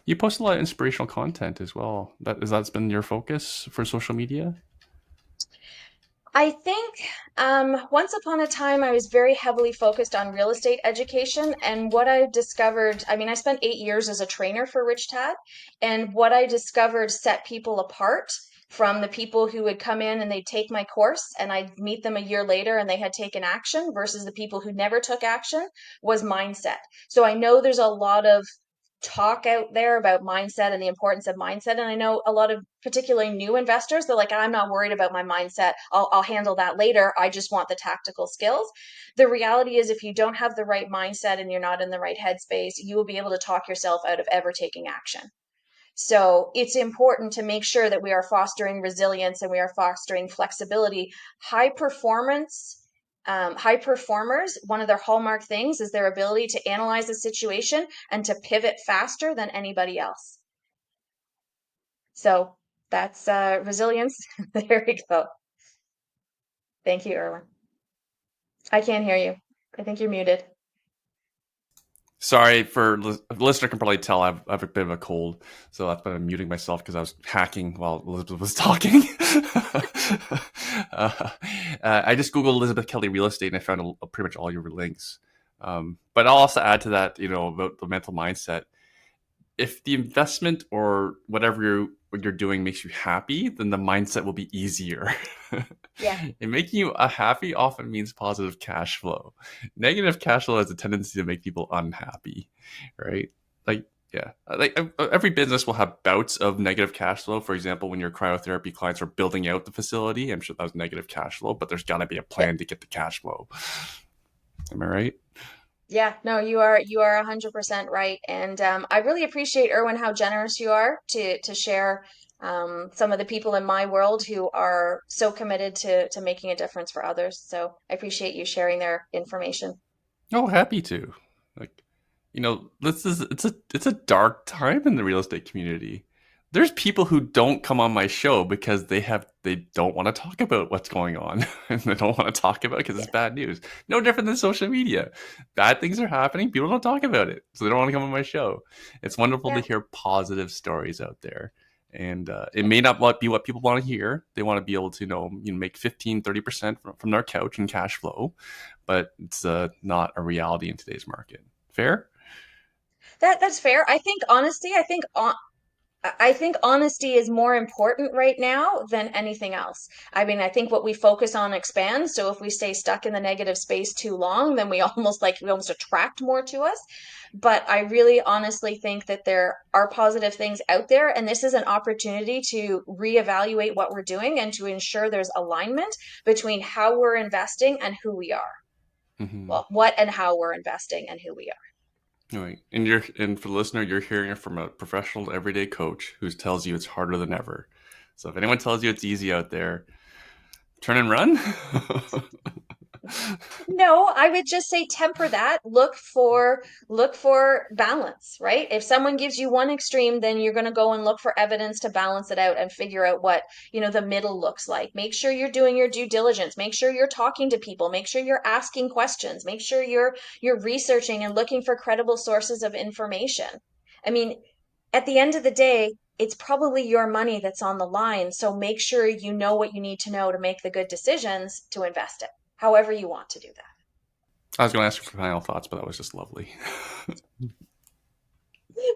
[SPEAKER 1] You post a lot of inspirational content as well. That's been your focus for social media?
[SPEAKER 2] I think once upon a time I was very heavily focused on real estate education, and what I discovered, I mean, I spent 8 years as a trainer for Rich Tad, and what I discovered set people apart from the people who would come in and they'd take my course and I'd meet them a year later and they had taken action versus the people who never took action was mindset. So I know there's a lot of talk out there about mindset and the importance of mindset. And I know a lot of particularly new investors, they're like, I'm not worried about my mindset. I'll handle that later. I just want the tactical skills. The reality is, if you don't have the right mindset and you're not in the right headspace, you will be able to talk yourself out of ever taking action. So it's important to make sure that we are fostering resilience and we are fostering flexibility. High performance, high performers, one of their hallmark things is their ability to analyze a situation and to pivot faster than anybody else. So that's resilience. There we go. Thank you, Erwin. I can't hear you. I think you're muted.
[SPEAKER 1] Sorry for the listener can probably tell I have a bit of a cold, so that's why I'm muting myself because I was hacking while Elizabeth was talking. I just googled Elizabeth Kelly real estate and I found pretty much all your links. But I'll also add to that, about the mental mindset. If the investment or whatever you're doing makes you happy, then the mindset will be easier.
[SPEAKER 2] Yeah.
[SPEAKER 1] And making you happy often means positive cash flow. Negative cash flow has a tendency to make people unhappy, right? Like, yeah, like every business will have bouts of negative cash flow. For example, when your cryotherapy clients are building out the facility, I'm sure that was negative cash flow, but there's got to be a
[SPEAKER 2] Yeah.
[SPEAKER 1] plan to get the cash flow. Am I right?
[SPEAKER 2] Yeah, no, you are 100% right, and I really appreciate Erwin how generous you are to share some of the people in my world who are so committed to making a difference for others. So I appreciate you sharing their information.
[SPEAKER 1] Oh, happy to. Like, this is it's a dark time in the real estate community. There's people who don't come on my show because they don't want to talk about what's going on and they don't want to talk about it because it's
[SPEAKER 2] Yeah,
[SPEAKER 1] bad news. No different than social media. Bad things are happening. People don't talk about it, so they don't want to come on my show. It's wonderful to
[SPEAKER 2] yeah,
[SPEAKER 1] hear positive stories out there. And it
[SPEAKER 2] yeah,
[SPEAKER 1] may not be what people want to hear. They want to be able to make 15-30% from their couch in cash flow, but it's not a reality in today's market. Fair?
[SPEAKER 2] that's fair. I think honesty. I think honesty is more important right now than anything else. I mean, I think what we focus on expands. So if we stay stuck in the negative space too long, then we almost attract more to us. But I really honestly think that there are positive things out there, and this is an opportunity to reevaluate what we're doing and to ensure there's alignment between how we're investing and who we are.
[SPEAKER 1] Mm-hmm.
[SPEAKER 2] Well, what and how we're investing and who we are.
[SPEAKER 1] Right. And for the listener, you're hearing it from a professional everyday coach who tells you it's harder than ever. So if anyone tells you it's easy out there, turn and run.
[SPEAKER 2] No, I would just say temper that. Look for balance, right? If someone gives you one extreme, then you're going to go and look for evidence to balance it out and figure out what, the middle looks like. Make sure you're doing your due diligence. Make sure you're talking to people. Make sure you're asking questions. Make sure you're researching and looking for credible sources of information. I mean, at the end of the day, it's probably your money that's on the line. So make sure you know what you need to know to make the good decisions to invest it, however you want to do that.
[SPEAKER 1] I was going to ask you for final thoughts, but that was just lovely.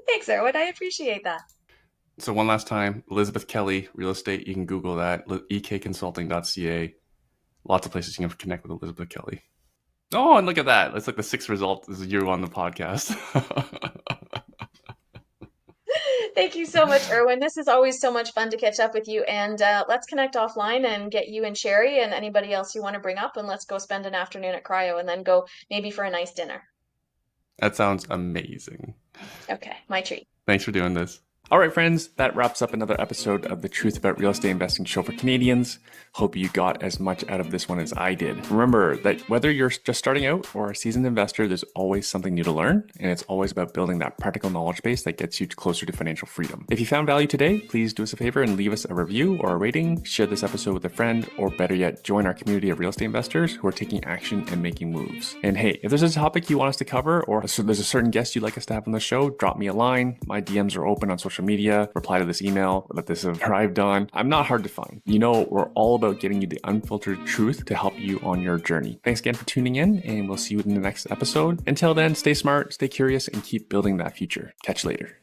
[SPEAKER 2] Thanks, Erwin. I appreciate that.
[SPEAKER 1] So one last time, Elizabeth Kelly, real estate, you can Google that, ekconsulting.ca. Lots of places you can connect with Elizabeth Kelly. Oh, and look at that. That's like the 6th result is you on the podcast.
[SPEAKER 2] Thank you so much, Erwin. This is always so much fun to catch up with you. And let's connect offline and get you and Sherry and anybody else you want to bring up. And let's go spend an afternoon at Cryo and then go maybe for a nice dinner.
[SPEAKER 1] That sounds amazing.
[SPEAKER 2] Okay, my treat.
[SPEAKER 1] Thanks for doing this. All right, friends, that wraps up another episode of the Truth About Real Estate Investing show for Canadians. Hope you got as much out of this one as I did. Remember that whether you're just starting out or a seasoned investor, there's always something new to learn, and it's always about building that practical knowledge base that gets you closer to financial freedom. If you found value today, please do us a favor and leave us a review or a rating, share this episode with a friend, or better yet, join our community of real estate investors who are taking action and making moves. And hey, if there's a topic you want us to cover, or there's a certain guest you'd like us to have on the show, drop me a line. My DMs are open on social media. Reply to this email that this has arrived on. I'm not hard to find. We're all about getting you the unfiltered truth to help you on your journey. Thanks again for tuning in, and we'll see you in the next episode. Until then, stay smart, stay curious, and keep building that future. Catch you later.